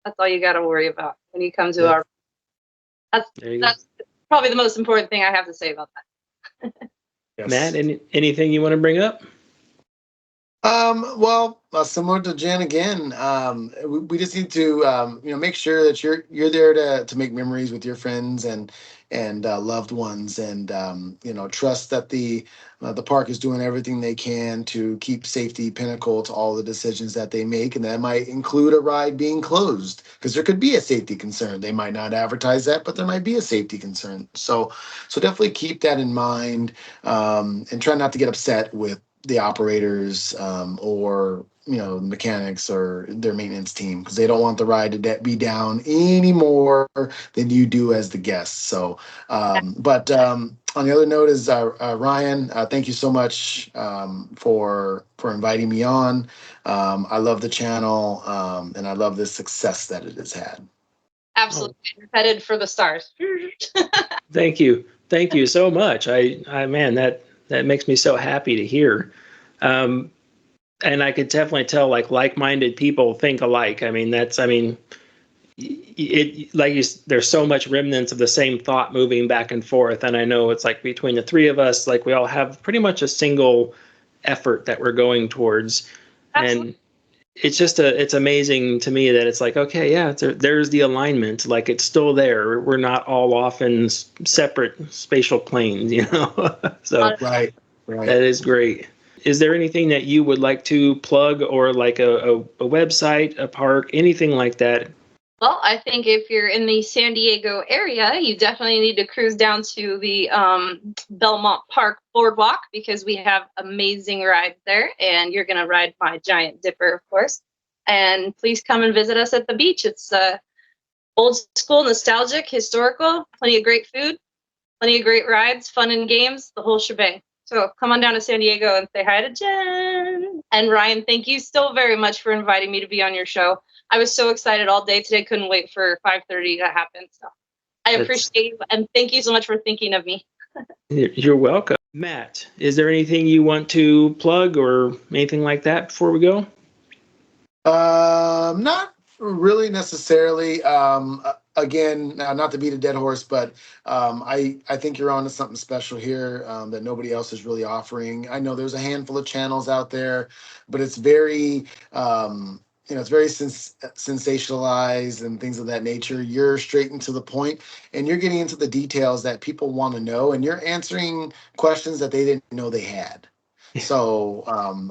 That's all you got to worry about when you come to our. That's probably the most important thing I have to say about that. Yes. Matt, anything you want to bring up? Well, similar to Jen again, we just need to, make sure that you're there to make memories with your friends and loved ones, and trust that the park is doing everything they can to keep safety pinnacle to all the decisions that they make, and that might include a ride being closed because there could be a safety concern. They might not advertise that, but there might be a safety concern. So definitely keep that in mind, and try not to get upset with the operators or mechanics or their maintenance team, because they don't want the ride to be down any more than you do as the guests. So but on the other note is Ryan, thank you so much for inviting me on. I love the channel, and I love the success that it has had. Absolutely. You're headed for the stars. Thank you so much. I man, that makes me so happy to hear. And I could definitely tell like-minded people think alike. I mean, it like there's so much remnants of the same thought moving back and forth. And I know it's like between the three of us, like we all have pretty much a single effort that we're going towards. Absolutely. And it's amazing to me that it's like, okay, yeah, there's the alignment. Like it's still there. We're not all off in separate spatial planes, you know? So Right. Right. that is great. Is there anything that you would like to plug, or like a website, a park, anything like that? Well, I think if you're in the San Diego area, you definitely need to cruise down to the Belmont Park Boardwalk, because we have amazing rides there, and you're going to ride my Giant Dipper, of course. And please come and visit us at the beach. It's old school, nostalgic, historical, plenty of great food, plenty of great rides, fun and games, the whole shebang. So come on down to San Diego and say hi to Jen. And Ryan, thank you so very much for inviting me to be on your show. I was so excited all day today. Couldn't wait for 5:30 to happen. So I appreciate you, and thank you so much for thinking of me. You're welcome. Matt, is there anything you want to plug or anything like that before we go? Not really necessarily. Again, not to beat a dead horse, but I think you're onto something special here that nobody else is really offering. I know there's a handful of channels out there, but it's very it's very sensationalized and things of that nature. You're straight into the point, and you're getting into the details that people want to know, and you're answering questions that they didn't know they had. So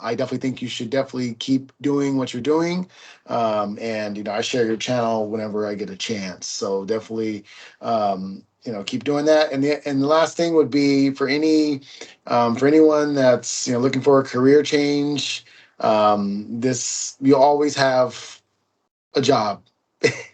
I definitely think you should definitely keep doing what you're doing. And I share your channel whenever I get a chance. So definitely, keep doing that. And the last thing would be for anyone that's looking for a career change. This you always have a job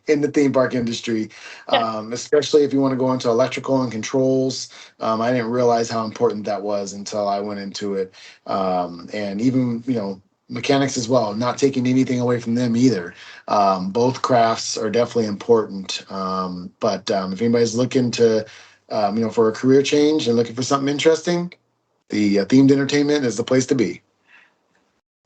in the theme park industry, especially if you want to go into electrical and controls. I didn't realize how important that was until I went into it. And even, mechanics as well, not taking anything away from them either. Both crafts are definitely important. But if anybody's looking to, for a career change and looking for something interesting, the themed entertainment is the place to be.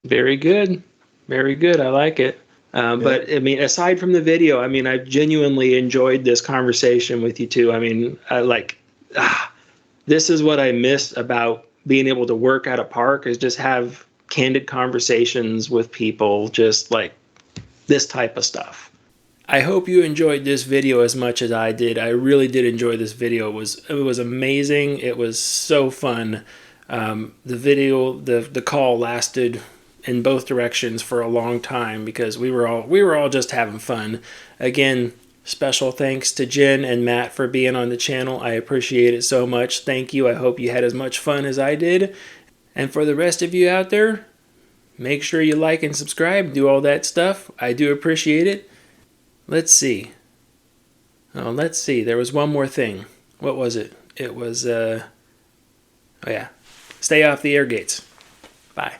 Very good. Very good. I like it. But I mean, aside from the video, I mean, I've genuinely enjoyed this conversation with you two. I mean, this is what I miss about being able to work at a park, is just have candid conversations with people, just like this type of stuff. I hope you enjoyed this video as much as I did. I really did enjoy this video. It was amazing. It was so fun. The call lasted in both directions for a long time because we were all just having fun. Again, special thanks to Jenn and Matt for being on the channel. I appreciate it so much. Thank you. I hope you had as much fun as I did. And for the rest of you out there, make sure you like and subscribe, do all that stuff. I do appreciate it. Let's see. There was one more thing. What was it? It was, oh yeah. Stay off the air gates. Bye.